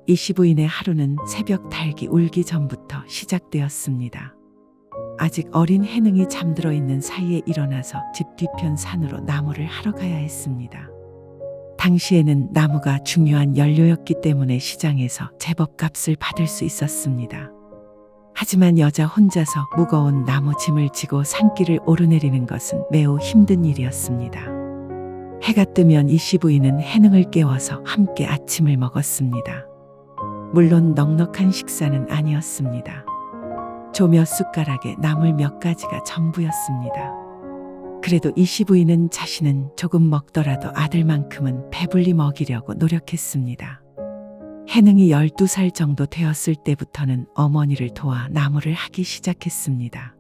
이 시부인의 하루는 새벽 닭이 울기 전부터 시작되었습니다. 아직 어린 해능이 잠들어 있는 사이에 일어나서 집 뒤편 산으로 나무를 하러 가야 했습니다. 당시에는 나무가 중요한 연료였기 때문에 시장에서 제법 값을 받을 수 있었습니다. 하지만 여자 혼자서 무거운 나무 짐을 지고 산길을 오르내리는 것은 매우 힘든 일이었습니다. 해가 뜨면 이 시부인은 해능을 깨워서 함께 아침을 먹었습니다. 물론 넉넉한 식사는 아니었습니다. 조 몇 숟가락에 나물 몇 가지가 전부였습니다. 그래도 이 시부인은 자신은 조금 먹더라도 아들만큼은 배불리 먹이려고 노력했습니다. 해능이 12살 정도 되었을 때부터는 어머니를 도와 나무를 하기 시작했습니다.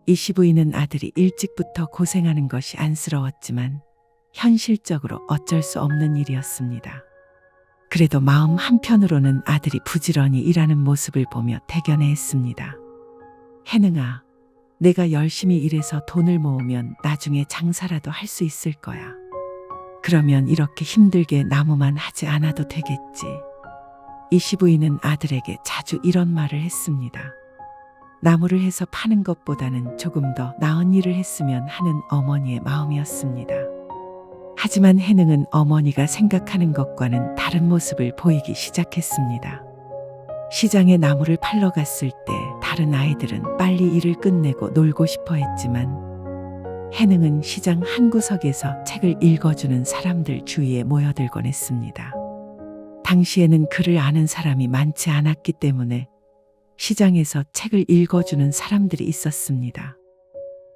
이 시부인은 아들이 일찍부터 고생하는 것이 안쓰러웠지만 현실적으로 어쩔 수 없는 일이었습니다. 그래도 마음 한편으로는 아들이 부지런히 일하는 모습을 보며 대견해했습니다. 해능아, 내가 열심히 일해서 돈을 모으면 나중에 장사라도 할 수 있을 거야. 그러면 이렇게 힘들게 나무만 하지 않아도 되겠지. 이 시부인은 아들에게 자주 이런 말을 했습니다. 나무를 해서 파는 것보다는 조금 더 나은 일을 했으면 하는 어머니의 마음이었습니다. 하지만 해능은 어머니가 생각하는 것과는 다른 모습을 보이기 시작했습니다. 시장에 나무를 팔러 갔을 때 다른 아이들은 빨리 일을 끝내고 놀고 싶어 했지만 해능은 시장 한 구석에서 책을 읽어주는 사람들 주위에 모여들곤 했습니다. 당시에는 글을 아는 사람이 많지 않았기 때문에 시장에서 책을 읽어주는 사람들이 있었습니다.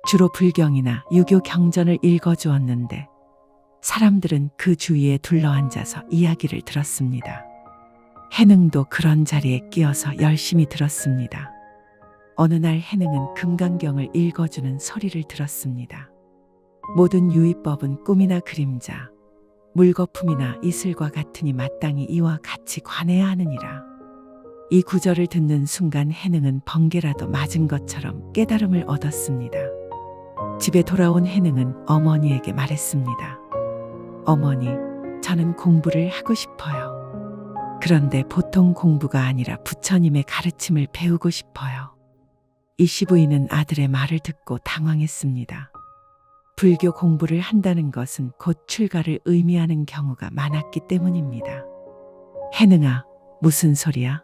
주로 불경이나 유교 경전을 읽어주었는데 사람들은 그 주위에 둘러앉아서 이야기를 들었습니다. 해능도 그런 자리에 끼어서 열심히 들었습니다. 어느 날 해능은 금강경을 읽어주는 소리를 들었습니다. 모든 유의법은 꿈이나 그림자, 물거품이나 이슬과 같으니 마땅히 이와 같이 관해야 하느니라. 이 구절을 듣는 순간 해능은 번개라도 맞은 것처럼 깨달음을 얻었습니다. 집에 돌아온 해능은 어머니에게 말했습니다. 어머니, 저는 공부를 하고 싶어요. 그런데 보통 공부가 아니라 부처님의 가르침을 배우고 싶어요. 이 시부인은 아들의 말을 듣고 당황했습니다. 불교 공부를 한다는 것은 곧 출가를 의미하는 경우가 많았기 때문입니다. 해능아, 무슨 소리야?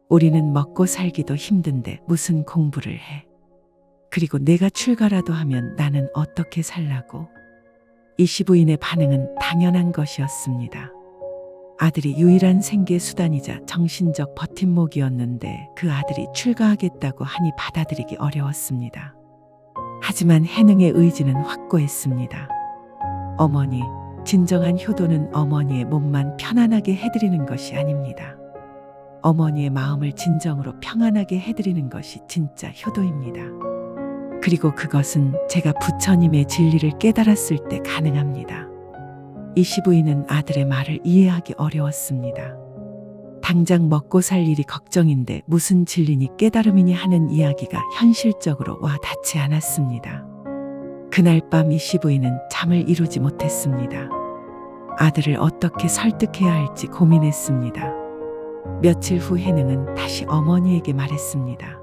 우리는 먹고 살기도 힘든데 무슨 공부를 해? 그리고 내가 출가라도 하면 나는 어떻게 살라고? 이 시부인의 반응은 당연한 것이었습니다. 아들이 유일한 생계 수단이자 정신적 버팀목이었는데 그 아들이 출가하겠다고 하니 받아들이기 어려웠습니다. 하지만 해능의 의지는 확고했습니다. 어머니, 진정한 효도는 어머니의 몸만 편안하게 해드리는 것이 아닙니다. 어머니의 마음을 진정으로 평안하게 해드리는 것이 진짜 효도입니다. 그리고 그것은 제가 부처님의 진리를 깨달았을 때 가능합니다. 이 시부인은 아들의 말을 이해하기 어려웠습니다. 당장 먹고 살 일이 걱정인데 무슨 진리니 깨달음이니 하는 이야기가 현실적으로 와 닿지 않았습니다. 그날 밤 이 시부인은 잠을 이루지 못했습니다. 아들을 어떻게 설득해야 할지 고민했습니다. 며칠 후 해능은 다시 어머니에게 말했습니다.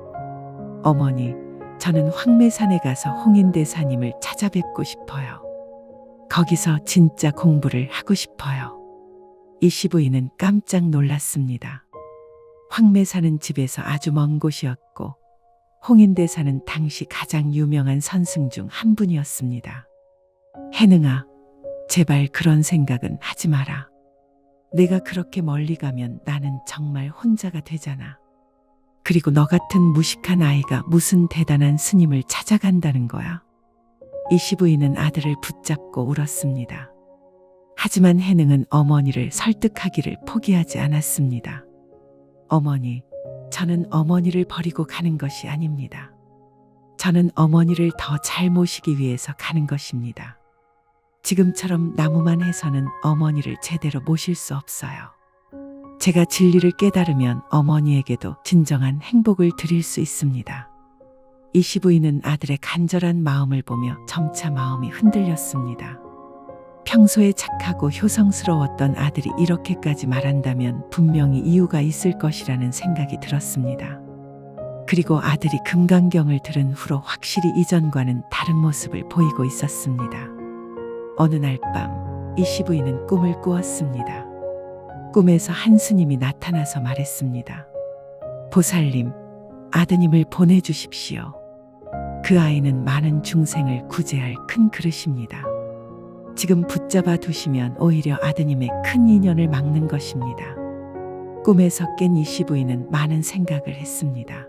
어머니, 저는 황매산에 가서 홍인대사님을 찾아뵙고 싶어요. 거기서 진짜 공부를 하고 싶어요. 이 시부인은 깜짝 놀랐습니다. 황매산은 집에서 아주 먼 곳이었고 홍인대사는 당시 가장 유명한 선승 중 한 분이었습니다. 해능아, 제발 그런 생각은 하지 마라. 내가 그렇게 멀리 가면 나는 정말 혼자가 되잖아. 그리고 너 같은 무식한 아이가 무슨 대단한 스님을 찾아간다는 거야. 이 시부인은 아들을 붙잡고 울었습니다. 하지만 해능은 어머니를 설득하기를 포기하지 않았습니다. 어머니, 저는 어머니를 버리고 가는 것이 아닙니다. 저는 어머니를 더 잘 모시기 위해서 가는 것입니다. 지금처럼 나무만 해서는 어머니를 제대로 모실 수 없어요. 제가 진리를 깨달으면 어머니에게도 진정한 행복을 드릴 수 있습니다. 이 시부인은 아들의 간절한 마음을 보며 점차 마음이 흔들렸습니다. 평소에 착하고 효성스러웠던 아들이 이렇게까지 말한다면 분명히 이유가 있을 것이라는 생각이 들었습니다. 그리고 아들이 금강경을 들은 후로 확실히 이전과는 다른 모습을 보이고 있었습니다. 어느 날 밤, 이 시부인은 꿈을 꾸었습니다. 꿈에서 한 스님이 나타나서 말했습니다. 보살님, 아드님을 보내주십시오. 그 아이는 많은 중생을 구제할 큰 그릇입니다. 지금 붙잡아 두시면 오히려 아드님의 큰 인연을 막는 것입니다. 꿈에서 깬 이 시부인은 많은 생각을 했습니다.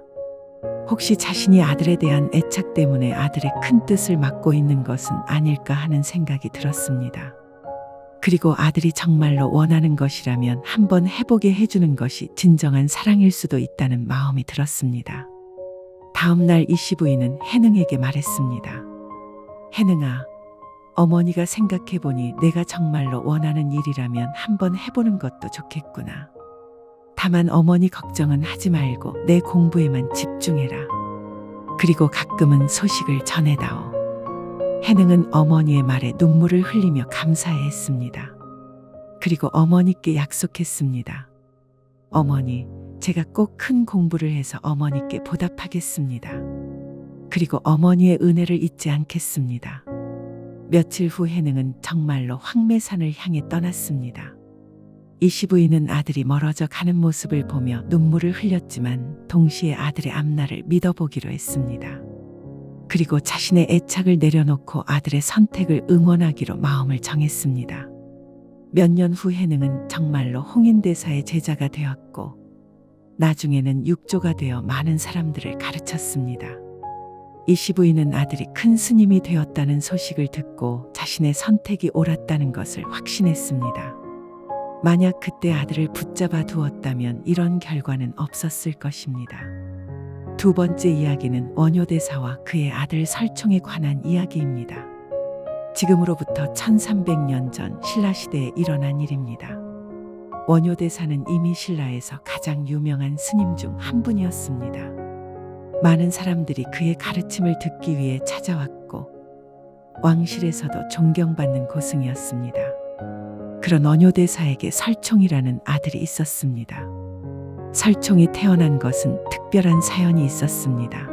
혹시 자신이 아들에 대한 애착 때문에 아들의 큰 뜻을 막고 있는 것은 아닐까 하는 생각이 들었습니다. 그리고 아들이 정말로 원하는 것이라면 한번 해보게 해주는 것이 진정한 사랑일 수도 있다는 마음이 들었습니다. 다음 날 이 시부인은 해능에게 말했습니다. 해능아, 어머니가 생각해보니 내가 정말로 원하는 일이라면 한번 해보는 것도 좋겠구나. 다만 어머니 걱정은 하지 말고 내 공부에만 집중해라. 그리고 가끔은 소식을 전해다오. 해능은 어머니의 말에 눈물을 흘리며 감사해했습니다. 그리고 어머니께 약속했습니다. 어머니, 제가 꼭 큰 공부를 해서 어머니께 보답하겠습니다. 그리고 어머니의 은혜를 잊지 않겠습니다. 며칠 후 해능은 정말로 황매산을 향해 떠났습니다. 이 시부인은 아들이 멀어져 가는 모습을 보며 눈물을 흘렸지만 동시에 아들의 앞날을 믿어보기로 했습니다. 그리고 자신의 애착을 내려놓고 아들의 선택을 응원하기로 마음을 정했습니다. 몇 년 후 해능은 정말로 홍인대사의 제자가 되었고 나중에는 육조가 되어 많은 사람들을 가르쳤습니다. 이 시부인은 아들이 큰 스님이 되었다는 소식을 듣고 자신의 선택이 옳았다는 것을 확신했습니다. 만약 그때 아들을 붙잡아 두었다면 이런 결과는 없었을 것입니다. 두 번째 이야기는 원효대사와 그의 아들 설총에 관한 이야기입니다. 지금으로부터 1300년 전 신라시대에 일어난 일입니다. 원효대사는 이미 신라에서 가장 유명한 스님 중 한 분이었습니다. 많은 사람들이 그의 가르침을 듣기 위해 찾아왔고 왕실에서도 존경받는 고승이었습니다. 그런 원효대사에게 설총이라는 아들이 있었습니다. 설총이 태어난 것은 특별한 사연이 있었습니다.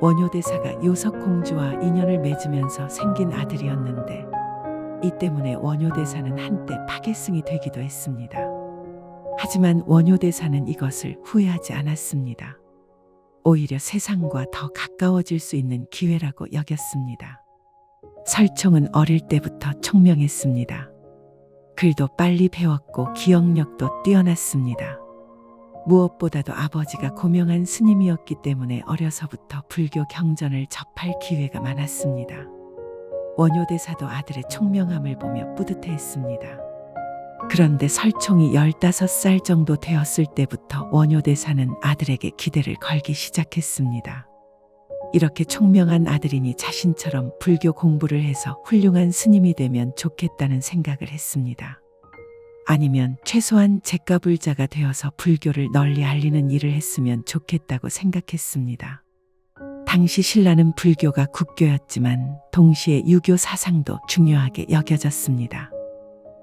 원효대사가 요석공주와 인연을 맺으면서 생긴 아들이었는데 이 때문에 원효대사는 한때 파괴승이 되기도 했습니다. 하지만 원효대사는 이것을 후회하지 않았습니다. 오히려 세상과 더 가까워질 수 있는 기회라고 여겼습니다. 설총은 어릴 때부터 총명했습니다. 글도 빨리 배웠고 기억력도 뛰어났습니다. 무엇보다도 아버지가 고명한 스님이었기 때문에 어려서부터 불교 경전을 접할 기회가 많았습니다. 원효대사도 아들의 총명함을 보며 뿌듯해했습니다. 그런데 설총이 15살 정도 되었을 때부터 원효대사는 아들에게 기대를 걸기 시작했습니다. 이렇게 총명한 아들이니 자신처럼 불교 공부를 해서 훌륭한 스님이 되면 좋겠다는 생각을 했습니다. 아니면 최소한 잭가불자가 되어서 불교를 널리 알리는 일을 했으면 좋겠다고 생각했습니다. 당시 신라는 불교가 국교였지만 동시에 유교 사상도 중요하게 여겨졌습니다.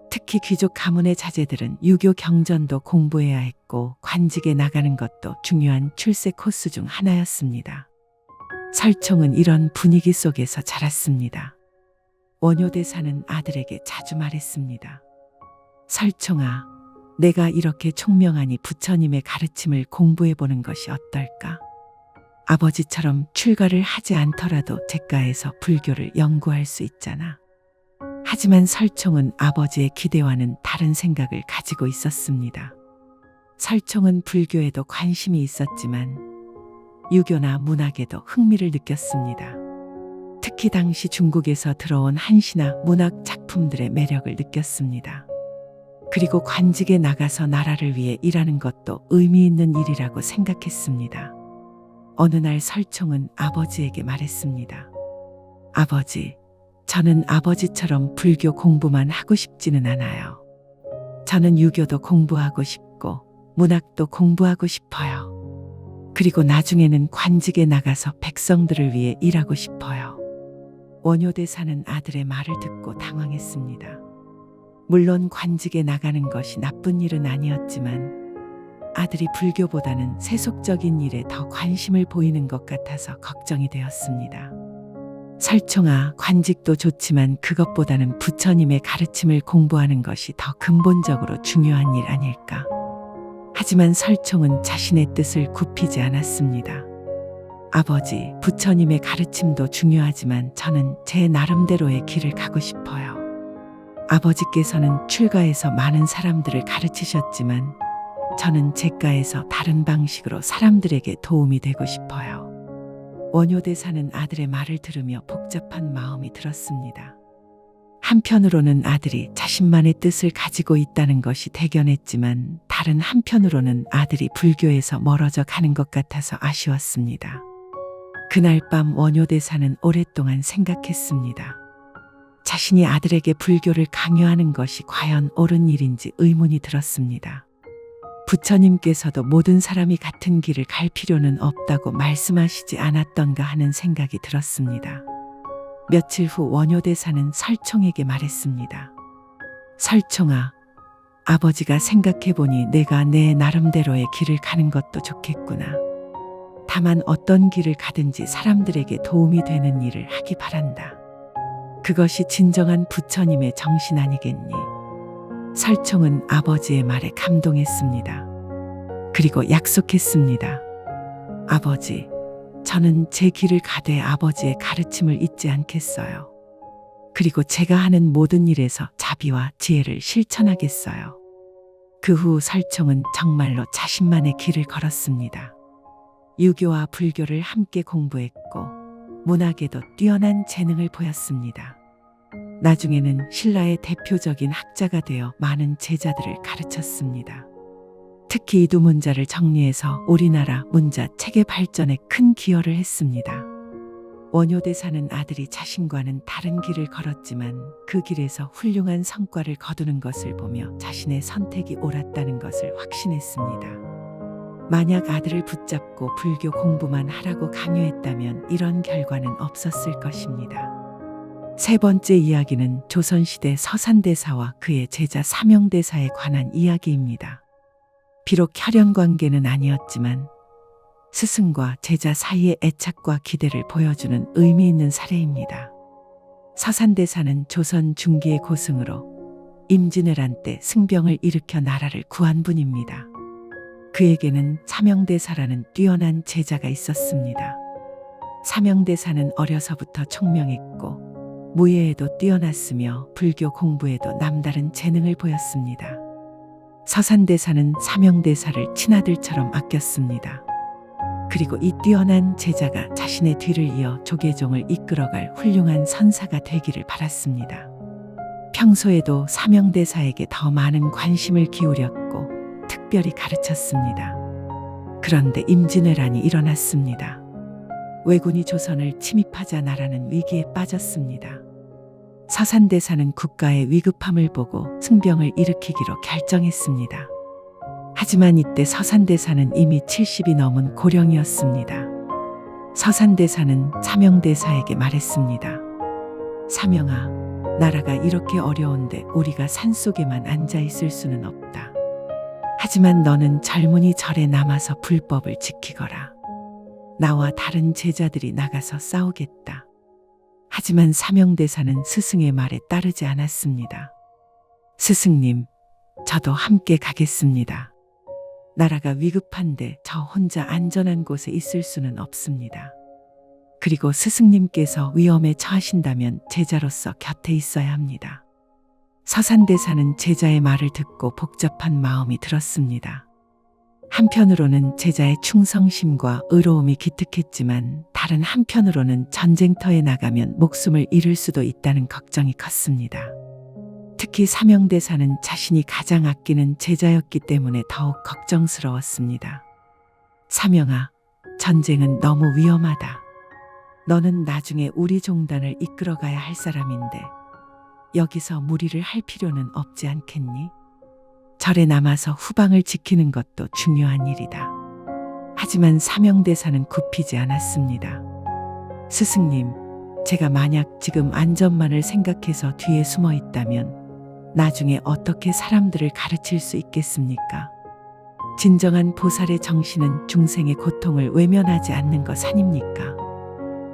특히 귀족 가문의 자제들은 유교 경전도 공부해야 했고 관직에 나가는 것도 중요한 출세 코스 중 하나였습니다. 설총은 이런 분위기 속에서 자랐습니다. 원효대사는 아들에게 자주 말했습니다. 설총아, 내가 이렇게 총명하니 부처님의 가르침을 공부해보는 것이 어떨까? 아버지처럼 출가를 하지 않더라도 잭가에서 불교를 연구할 수 있잖아. 하지만 설총은 아버지의 기대와는 다른 생각을 가지고 있었습니다. 설총은 불교에도 관심이 있었지만 유교나 문학에도 흥미를 느꼈습니다. 특히 당시 중국에서 들어온 한시나 문학 작품들의 매력을 느꼈습니다. 그리고 관직에 나가서 나라를 위해 일하는 것도 의미 있는 일이라고 생각했습니다. 어느 날 설총은 아버지에게 말했습니다. 아버지, 저는 아버지처럼 불교 공부만 하고 싶지는 않아요. 저는 유교도 공부하고 싶고 문학도 공부하고 싶어요. 그리고 나중에는 관직에 나가서 백성들을 위해 일하고 싶어요. 원효대사는 아들의 말을 듣고 당황했습니다. 물론 관직에 나가는 것이 나쁜 일은 아니었지만 아들이 불교보다는 세속적인 일에 더 관심을 보이는 것 같아서 걱정이 되었습니다. 설총아, 관직도 좋지만 그것보다는 부처님의 가르침을 공부하는 것이 더 근본적으로 중요한 일 아닐까? 하지만 설총은 자신의 뜻을 굽히지 않았습니다. 아버지, 부처님의 가르침도 중요하지만 저는 제 나름대로의 길을 가고 싶어요. 아버지께서는 출가해서 많은 사람들을 가르치셨지만 저는 잭가에서 다른 방식으로 사람들에게 도움이 되고 싶어요. 원효대사는 아들의 말을 들으며 복잡한 마음이 들었습니다. 한편으로는 아들이 자신만의 뜻을 가지고 있다는 것이 대견했지만 다른 한편으로는 아들이 불교에서 멀어져 가는 것 같아서 아쉬웠습니다. 그날 밤 원효대사는 오랫동안 생각했습니다. 자신이 아들에게 불교를 강요하는 것이 과연 옳은 일인지 의문이 들었습니다. 부처님께서도 모든 사람이 같은 길을 갈 필요는 없다고 말씀하시지 않았던가 하는 생각이 들었습니다. 며칠 후 원효대사는 설총에게 말했습니다. 설총아, 아버지가 생각해보니 내가 내 나름대로의 길을 가는 것도 좋겠구나. 다만 어떤 길을 가든지 사람들에게 도움이 되는 일을 하기 바란다. 그것이 진정한 부처님의 정신 아니겠니? 설총은 아버지의 말에 감동했습니다. 그리고 약속했습니다. 아버지, 저는 제 길을 가되 아버지의 가르침을 잊지 않겠어요. 그리고 제가 하는 모든 일에서 자비와 지혜를 실천하겠어요. 그 후 설총은 정말로 자신만의 길을 걸었습니다. 유교와 불교를 함께 공부했고 문학에도 뛰어난 재능을 보였습니다. 나중에는 신라의 대표적인 학자가 되어 많은 제자들을 가르쳤습니다. 특히 이두문자를 정리해서 우리나라 문자 체계 발전에 큰 기여를 했습니다. 원효대사는 아들이 자신과는 다른 길을 걸었지만 그 길에서 훌륭한 성과를 거두는 것을 보며 자신의 선택이 옳았다는 것을 확신했습니다. 만약 아들을 붙잡고 불교 공부만 하라고 강요했다면 이런 결과는 없었을 것입니다. 세 번째 이야기는 조선시대 서산대사와 그의 제자 사명대사에 관한 이야기입니다. 비록 혈연 관계는 아니었지만 스승과 제자 사이의 애착과 기대를 보여주는 의미 있는 사례입니다. 서산대사는 조선 중기의 고승으로 임진왜란 때 승병을 일으켜 나라를 구한 분입니다. 그에게는 사명대사라는 뛰어난 제자가 있었습니다. 사명대사는 어려서부터 총명했고 무예에도 뛰어났으며 불교 공부에도 남다른 재능을 보였습니다. 서산대사는 사명대사를 친아들처럼 아꼈습니다. 그리고 이 뛰어난 제자가 자신의 뒤를 이어 조계종을 이끌어갈 훌륭한 선사가 되기를 바랐습니다. 평소에도 사명대사에게 더 많은 관심을 기울였고 특별히 가르쳤습니다. 그런데 임진왜란이 일어났습니다. 왜군이 조선을 침입하자 나라는 위기에 빠졌습니다. 서산대사는 국가의 위급함을 보고 승병을 일으키기로 결정했습니다. 하지만 이때 서산대사는 이미 70이 넘은 고령이었습니다. 서산대사는 사명대사에게 말했습니다. 사명아, 나라가 이렇게 어려운데 우리가 산속에만 앉아 있을 수는 없다. 하지만 너는 젊은이 절에 남아서 불법을 지키거라. 나와 다른 제자들이 나가서 싸우겠다. 하지만 사명대사는 스승의 말에 따르지 않았습니다. 스승님, 저도 함께 가겠습니다. 나라가 위급한데 저 혼자 안전한 곳에 있을 수는 없습니다. 그리고 스승님께서 위험에 처하신다면 제자로서 곁에 있어야 합니다. 서산대사는 제자의 말을 듣고 복잡한 마음이 들었습니다. 한편으로는 제자의 충성심과 의로움이 기특했지만 다른 한편으로는 전쟁터에 나가면 목숨을 잃을 수도 있다는 걱정이 컸습니다. 특히 사명대사는 자신이 가장 아끼는 제자였기 때문에 더욱 걱정스러웠습니다. 사명아, 전쟁은 너무 위험하다. 너는 나중에 우리 종단을 이끌어가야 할 사람인데 여기서 무리를 할 필요는 없지 않겠니? 절에 남아서 후방을 지키는 것도 중요한 일이다. 하지만 사명대사는 굽히지 않았습니다. 스승님, 제가 만약 지금 안전만을 생각해서 뒤에 숨어 있다면 나중에 어떻게 사람들을 가르칠 수 있겠습니까? 진정한 보살의 정신은 중생의 고통을 외면하지 않는 것 아닙니까?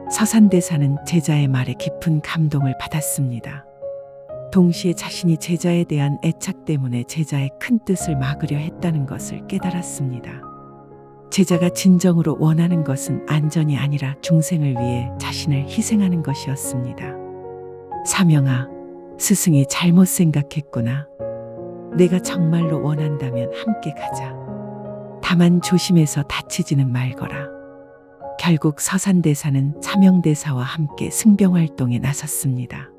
서산대사는 제자의 말에 깊은 감동을 받았습니다. 동시에 자신이 제자에 대한 애착 때문에 제자의 큰 뜻을 막으려 했다는 것을 깨달았습니다. 제자가 진정으로 원하는 것은 안전이 아니라 중생을 위해 자신을 희생하는 것이었습니다. 사명아, 스승이 잘못 생각했구나. 내가 정말로 원한다면 함께 가자. 다만 조심해서 다치지는 말거라. 결국 서산대사는 사명대사와 함께 승병활동에 나섰습니다.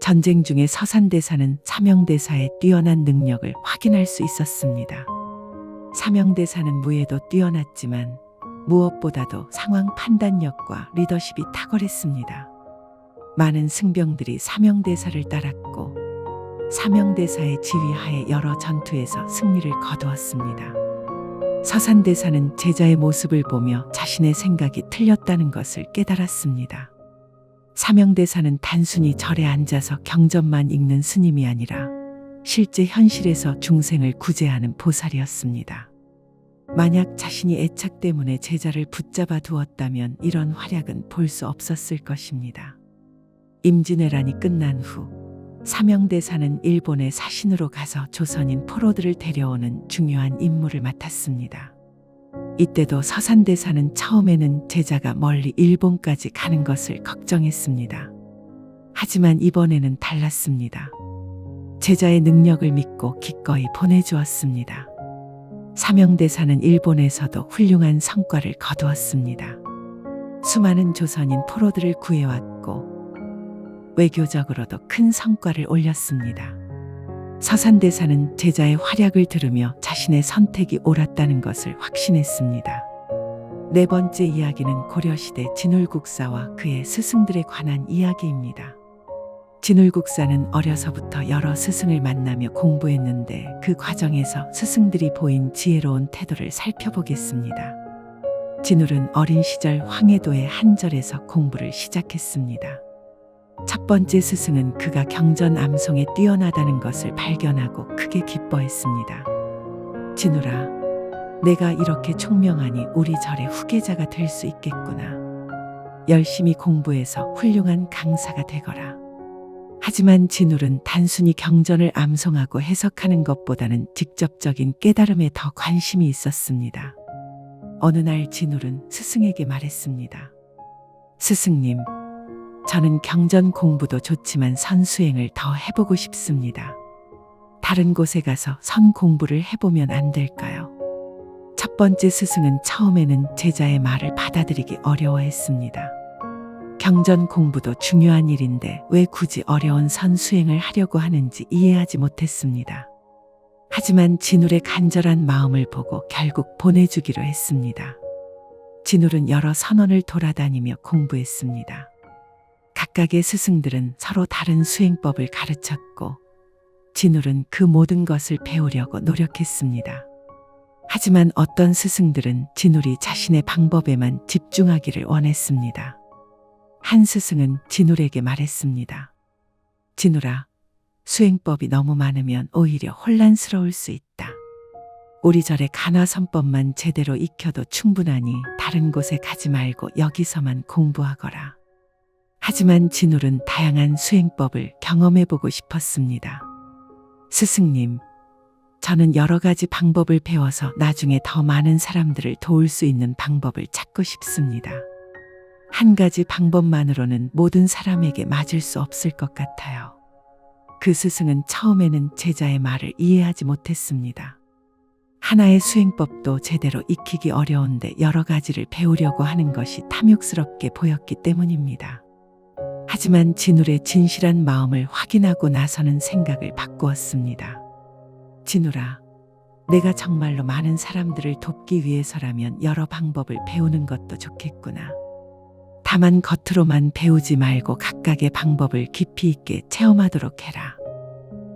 전쟁 중에 서산대사는 사명대사의 뛰어난 능력을 확인할 수 있었습니다. 사명대사는 무예도 뛰어났지만 무엇보다도 상황 판단력과 리더십이 탁월했습니다. 많은 승병들이 사명대사를 따랐고 사명대사의 지휘하에 여러 전투에서 승리를 거두었습니다. 서산대사는 제자의 모습을 보며 자신의 생각이 틀렸다는 것을 깨달았습니다. 사명대사는 단순히 절에 앉아서 경전만 읽는 스님이 아니라 실제 현실에서 중생을 구제하는 보살이었습니다. 만약 자신이 애착 때문에 제자를 붙잡아 두었다면 이런 활약은 볼 수 없었을 것입니다. 임진왜란이 끝난 후 사명대사는 일본의 사신으로 가서 조선인 포로들을 데려오는 중요한 임무를 맡았습니다. 이때도 서산대사는 처음에는 제자가 멀리 일본까지 가는 것을 걱정했습니다. 하지만 이번에는 달랐습니다. 제자의 능력을 믿고 기꺼이 보내주었습니다. 사명대사는 일본에서도 훌륭한 성과를 거두었습니다. 수많은 조선인 포로들을 구해왔고 외교적으로도 큰 성과를 올렸습니다. 서산대사는 제자의 활약을 들으며 자신의 선택이 옳았다는 것을 확신했습니다. 네 번째 이야기는 고려시대 진울국사와 그의 스승들에 관한 이야기입니다. 진울국사는 어려서부터 여러 스승을 만나며 공부했는데 그 과정에서 스승들이 보인 지혜로운 태도를 살펴보겠습니다. 진울은 어린 시절 황해도의 한 절에서 공부를 시작했습니다. 첫 번째 스승은 그가 경전 암송에 뛰어나다는 것을 발견하고 크게 기뻐했습니다. 진울아, 내가 이렇게 총명하니 우리 절의 후계자가 될 수 있겠구나. 열심히 공부해서 훌륭한 강사가 되거라. 하지만 진울은 단순히 경전을 암송하고 해석하는 것보다는 직접적인 깨달음에 더 관심이 있었습니다. 어느 날 진울은 스승에게 말했습니다. 스승님, 저는 경전 공부도 좋지만 선수행을 더 해보고 싶습니다. 다른 곳에 가서 선 공부를 해보면 안 될까요? 첫 번째 스승은 처음에는 제자의 말을 받아들이기 어려워했습니다. 경전 공부도 중요한 일인데 왜 굳이 어려운 선수행을 하려고 하는지 이해하지 못했습니다. 하지만 진울의 간절한 마음을 보고 결국 보내주기로 했습니다. 진울은 여러 선원을 돌아다니며 공부했습니다. 각각의 스승들은 서로 다른 수행법을 가르쳤고 진울은 그 모든 것을 배우려고 노력했습니다. 하지만 어떤 스승들은 진울이 자신의 방법에만 집중하기를 원했습니다. 한 스승은 진울에게 말했습니다. 진울아, 수행법이 너무 많으면 오히려 혼란스러울 수 있다. 우리 절의 간화선법만 제대로 익혀도 충분하니 다른 곳에 가지 말고 여기서만 공부하거라. 하지만 진울은 다양한 수행법을 경험해보고 싶었습니다. 스승님, 저는 여러 가지 방법을 배워서 나중에 더 많은 사람들을 도울 수 있는 방법을 찾고 싶습니다. 한 가지 방법만으로는 모든 사람에게 맞을 수 없을 것 같아요. 그 스승은 처음에는 제자의 말을 이해하지 못했습니다. 하나의 수행법도 제대로 익히기 어려운데 여러 가지를 배우려고 하는 것이 탐욕스럽게 보였기 때문입니다. 하지만 진울의 진실한 마음을 확인하고 나서는 생각을 바꾸었습니다. 진울아, 내가 정말로 많은 사람들을 돕기 위해서라면 여러 방법을 배우는 것도 좋겠구나. 다만 겉으로만 배우지 말고 각각의 방법을 깊이 있게 체험하도록 해라.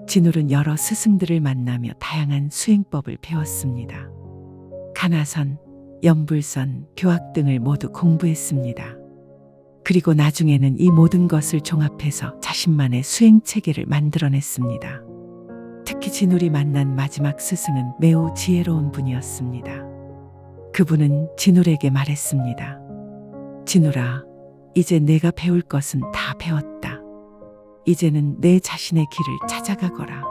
진울은 여러 스승들을 만나며 다양한 수행법을 배웠습니다. 간화선, 연불선, 교학 등을 모두 공부했습니다. 그리고 나중에는 이 모든 것을 종합해서 자신만의 수행 체계를 만들어냈습니다. 특히 진울이 만난 마지막 스승은 매우 지혜로운 분이었습니다. 그분은 진울에게 말했습니다. 진울아, 이제 내가 배울 것은 다 배웠다. 이제는 내 자신의 길을 찾아가거라.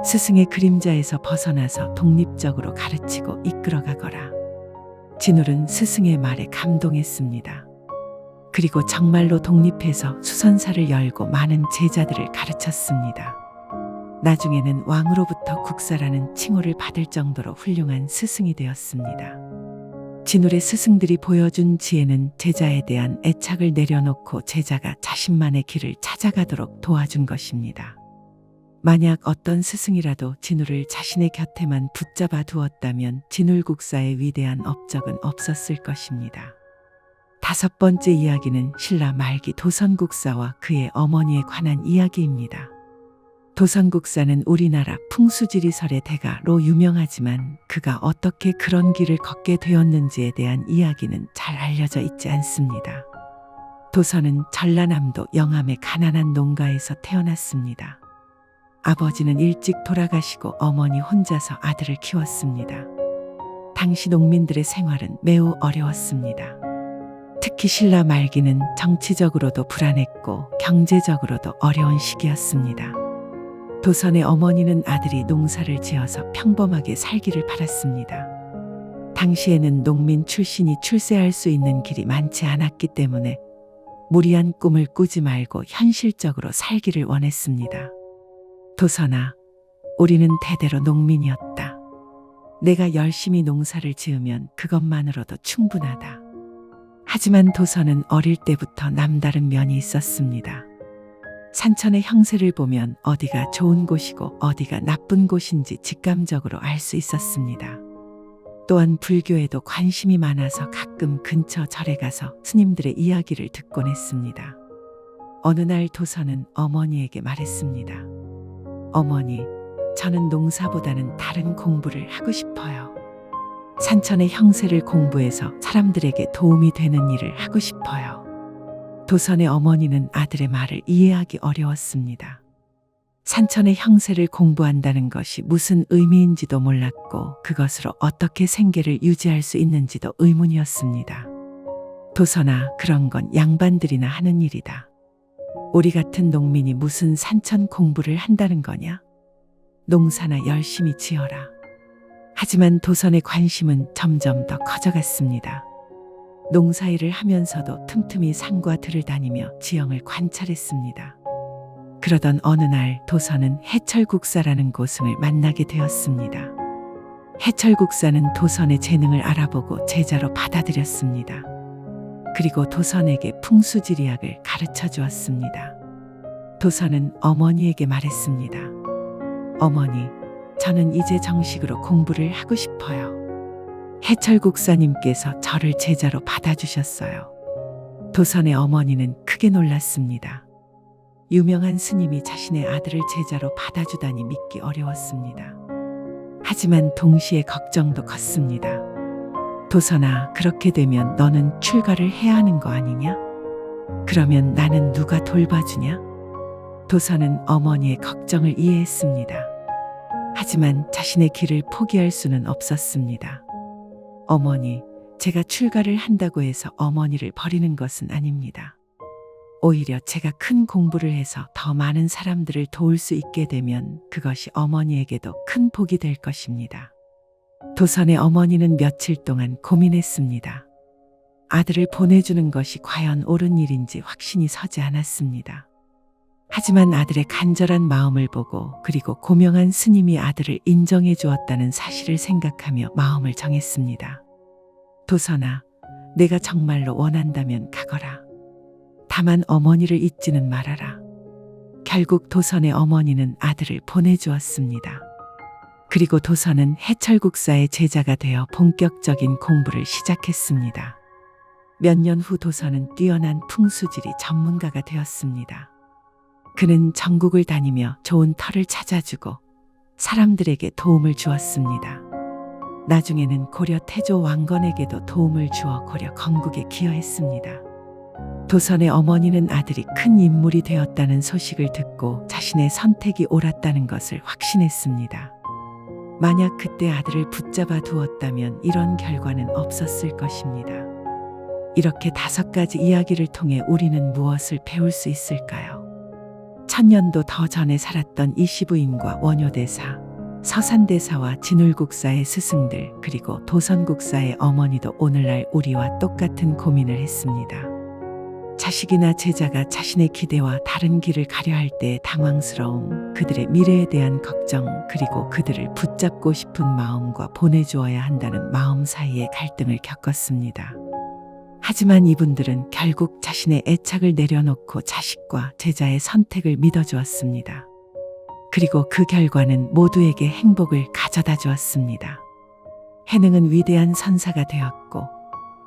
스승의 그림자에서 벗어나서 독립적으로 가르치고 이끌어가거라. 진울은 스승의 말에 감동했습니다. 그리고 정말로 독립해서 수선사를 열고 많은 제자들을 가르쳤습니다. 나중에는 왕으로부터 국사라는 칭호를 받을 정도로 훌륭한 스승이 되었습니다. 진울의 스승들이 보여준 지혜는 제자에 대한 애착을 내려놓고 제자가 자신만의 길을 찾아가도록 도와준 것입니다. 만약 어떤 스승이라도 진울을 자신의 곁에만 붙잡아 두었다면 진울국사의 위대한 업적은 없었을 것입니다. 다섯 번째 이야기는 신라 말기 도선국사와 그의 어머니에 관한 이야기입니다. 도선국사는 우리나라 풍수지리설의 대가로 유명하지만 그가 어떻게 그런 길을 걷게 되었는지에 대한 이야기는 잘 알려져 있지 않습니다. 도선은 전라남도 영암의 가난한 농가에서 태어났습니다. 아버지는 일찍 돌아가시고 어머니 혼자서 아들을 키웠습니다. 당시 농민들의 생활은 매우 어려웠습니다. 특히 신라 말기는 정치적으로도 불안했고 경제적으로도 어려운 시기였습니다. 도선의 어머니는 아들이 농사를 지어서 평범하게 살기를 바랐습니다. 당시에는 농민 출신이 출세할 수 있는 길이 많지 않았기 때문에 무리한 꿈을 꾸지 말고 현실적으로 살기를 원했습니다. 도선아, 우리는 대대로 농민이었다. 내가 열심히 농사를 지으면 그것만으로도 충분하다. 하지만 도선은 어릴 때부터 남다른 면이 있었습니다. 산천의 형세를 보면 어디가 좋은 곳이고 어디가 나쁜 곳인지 직감적으로 알 수 있었습니다. 또한 불교에도 관심이 많아서 가끔 근처 절에 가서 스님들의 이야기를 듣곤 했습니다. 어느 날 도선은 어머니에게 말했습니다. 어머니, 저는 농사보다는 다른 공부를 하고 싶어요. 산천의 형세를 공부해서 사람들에게 도움이 되는 일을 하고 싶어요. 도선의 어머니는 아들의 말을 이해하기 어려웠습니다. 산천의 형세를 공부한다는 것이 무슨 의미인지도 몰랐고 그것으로 어떻게 생계를 유지할 수 있는지도 의문이었습니다. 도선아, 그런 건 양반들이나 하는 일이다. 우리 같은 농민이 무슨 산천 공부를 한다는 거냐? 농사나 열심히 지어라. 하지만 도선의 관심은 점점 더 커져갔습니다. 농사일을 하면서도 틈틈이 산과 들을 다니며 지형을 관찰했습니다. 그러던 어느 날 도선은 해철국사라는 고승을 만나게 되었습니다. 해철국사는 도선의 재능을 알아보고 제자로 받아들였습니다. 그리고 도선에게 풍수지리학을 가르쳐 주었습니다. 도선은 어머니에게 말했습니다. 어머니, 저는 이제 정식으로 공부를 하고 싶어요. 해철국사님께서 저를 제자로 받아주셨어요. 도선의 어머니는 크게 놀랐습니다. 유명한 스님이 자신의 아들을 제자로 받아주다니 믿기 어려웠습니다. 하지만 동시에 걱정도 컸습니다. 도선아, 그렇게 되면 너는 출가를 해야 하는 거 아니냐? 그러면 나는 누가 돌봐주냐? 도선은 어머니의 걱정을 이해했습니다. 하지만 자신의 길을 포기할 수는 없었습니다. 어머니, 제가 출가를 한다고 해서 어머니를 버리는 것은 아닙니다. 오히려 제가 큰 공부를 해서 더 많은 사람들을 도울 수 있게 되면 그것이 어머니에게도 큰 복이 될 것입니다. 도선의 어머니는 며칠 동안 고민했습니다. 아들을 보내주는 것이 과연 옳은 일인지 확신이 서지 않았습니다. 하지만 아들의 간절한 마음을 보고 그리고 고명한 스님이 아들을 인정해 주었다는 사실을 생각하며 마음을 정했습니다. 도선아, 내가 정말로 원한다면 가거라. 다만 어머니를 잊지는 말아라. 결국 도선의 어머니는 아들을 보내주었습니다. 그리고 도선은 해철국사의 제자가 되어 본격적인 공부를 시작했습니다. 몇 년 후 도선은 뛰어난 풍수지리 전문가가 되었습니다. 그는 전국을 다니며 좋은 터를 찾아주고 사람들에게 도움을 주었습니다. 나중에는 고려 태조 왕건에게도 도움을 주어 고려 건국에 기여했습니다. 도선의 어머니는 아들이 큰 인물이 되었다는 소식을 듣고 자신의 선택이 옳았다는 것을 확신했습니다. 만약 그때 아들을 붙잡아 두었다면 이런 결과는 없었을 것입니다. 이렇게 5가지 이야기를 통해 우리는 무엇을 배울 수 있을까요? 1000년도 더 전에 살았던 이시부인과 원효대사, 서산대사와 진울국사의 스승들, 그리고 도선국사의 어머니도 오늘날 우리와 똑같은 고민을 했습니다. 자식이나 제자가 자신의 기대와 다른 길을 가려 할 때의 당황스러움, 그들의 미래에 대한 걱정, 그리고 그들을 붙잡고 싶은 마음과 보내주어야 한다는 마음 사이의 갈등을 겪었습니다. 하지만 이분들은 결국 자신의 애착을 내려놓고 자식과 제자의 선택을 믿어주었습니다. 그리고 그 결과는 모두에게 행복을 가져다 주었습니다. 해능은 위대한 선사가 되었고,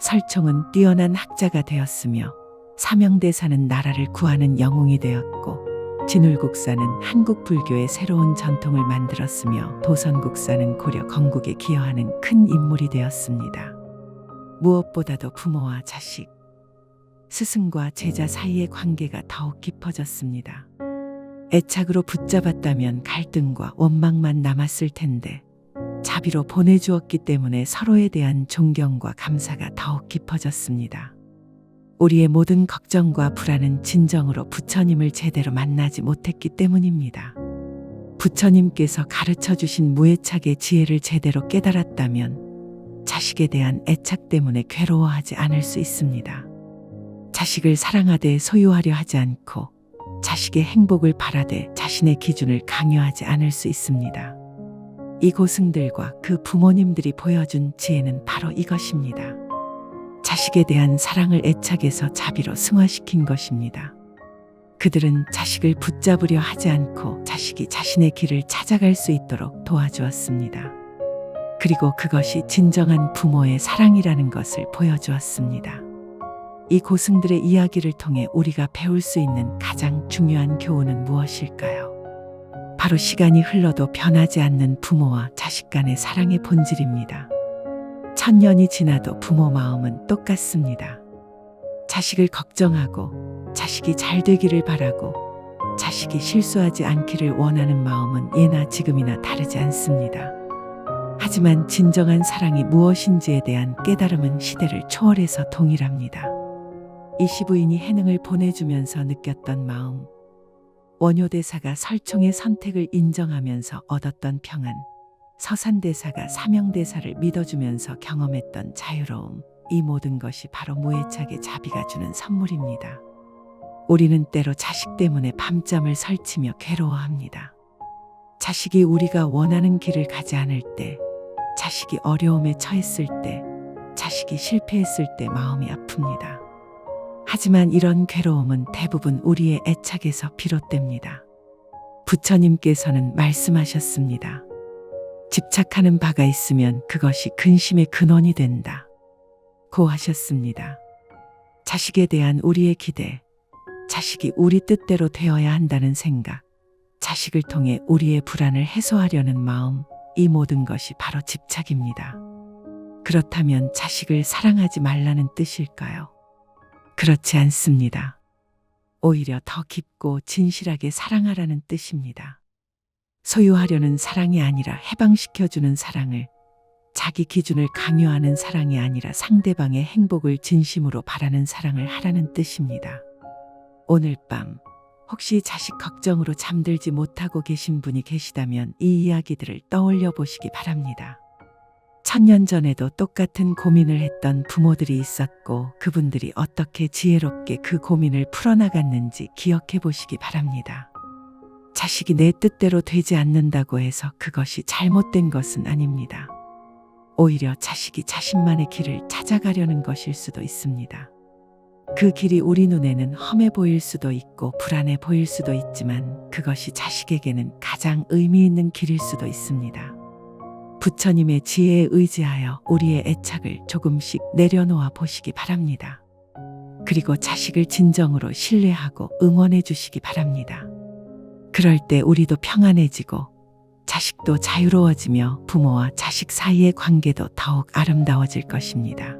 설총은 뛰어난 학자가 되었으며, 사명대사는 나라를 구하는 영웅이 되었고, 진울국사는 한국 불교의 새로운 전통을 만들었으며, 도선국사는 고려 건국에 기여하는 큰 인물이 되었습니다. 무엇보다도 부모와 자식, 스승과 제자 사이의 관계가 더욱 깊어졌습니다. 애착으로 붙잡았다면 갈등과 원망만 남았을 텐데 자비로 보내주었기 때문에 서로에 대한 존경과 감사가 더욱 깊어졌습니다. 우리의 모든 걱정과 불안은 진정으로 부처님을 제대로 만나지 못했기 때문입니다. 부처님께서 가르쳐 주신 무애착의 지혜를 제대로 깨달았다면 자식에 대한 애착 때문에 괴로워하지 않을 수 있습니다. 자식을 사랑하되 소유하려 하지 않고 자식의 행복을 바라되 자신의 기준을 강요하지 않을 수 있습니다. 이 고승들과 그 부모님들이 보여준 지혜는 바로 이것입니다. 자식에 대한 사랑을 애착에서 자비로 승화시킨 것입니다. 그들은 자식을 붙잡으려 하지 않고 자식이 자신의 길을 찾아갈 수 있도록 도와주었습니다. 그리고 그것이 진정한 부모의 사랑이라는 것을 보여주었습니다. 이 고승들의 이야기를 통해 우리가 배울 수 있는 가장 중요한 교훈은 무엇일까요? 바로 시간이 흘러도 변하지 않는 부모와 자식 간의 사랑의 본질입니다. 1000년이 지나도 부모 마음은 똑같습니다. 자식을 걱정하고 자식이 잘 되기를 바라고 자식이 실수하지 않기를 원하는 마음은 예나 지금이나 다르지 않습니다. 하지만 진정한 사랑이 무엇인지에 대한 깨달음은 시대를 초월해서 동일합니다. 이시부인이 해능을 보내주면서 느꼈던 마음, 원효대사가 설총의 선택을 인정하면서 얻었던 평안, 서산대사가 사명대사를 믿어주면서 경험했던 자유로움, 이 모든 것이 바로 무애착의 자비가 주는 선물입니다. 우리는 때로 자식 때문에 밤잠을 설치며 괴로워합니다. 자식이 우리가 원하는 길을 가지 않을 때, 자식이 어려움에 처했을 때, 자식이 실패했을 때 마음이 아픕니다. 하지만 이런 괴로움은 대부분 우리의 애착에서 비롯됩니다. 부처님께서는 말씀하셨습니다. 집착하는 바가 있으면 그것이 근심의 근원이 된다. 고 하셨습니다. 자식에 대한 우리의 기대, 자식이 우리 뜻대로 되어야 한다는 생각, 자식을 통해 우리의 불안을 해소하려는 마음, 이 모든 것이 바로 집착입니다. 그렇다면 자식을 사랑하지 말라는 뜻일까요? 그렇지 않습니다. 오히려 더 깊고 진실하게 사랑하라는 뜻입니다. 소유하려는 사랑이 아니라 해방시켜주는 사랑을, 자기 기준을 강요하는 사랑이 아니라 상대방의 행복을 진심으로 바라는 사랑을 하라는 뜻입니다. 오늘 밤 혹시 자식 걱정으로 잠들지 못하고 계신 분이 계시다면 이 이야기들을 떠올려 보시기 바랍니다. 1000년 전에도 똑같은 고민을 했던 부모들이 있었고 그분들이 어떻게 지혜롭게 그 고민을 풀어나갔는지 기억해 보시기 바랍니다. 자식이 내 뜻대로 되지 않는다고 해서 그것이 잘못된 것은 아닙니다. 오히려 자식이 자신만의 길을 찾아가려는 것일 수도 있습니다. 그 길이 우리 눈에는 험해 보일 수도 있고 불안해 보일 수도 있지만 그것이 자식에게는 가장 의미 있는 길일 수도 있습니다. 부처님의 지혜에 의지하여 우리의 애착을 조금씩 내려놓아 보시기 바랍니다. 그리고 자식을 진정으로 신뢰하고 응원해 주시기 바랍니다. 그럴 때 우리도 평안해지고 자식도 자유로워지며 부모와 자식 사이의 관계도 더욱 아름다워질 것입니다.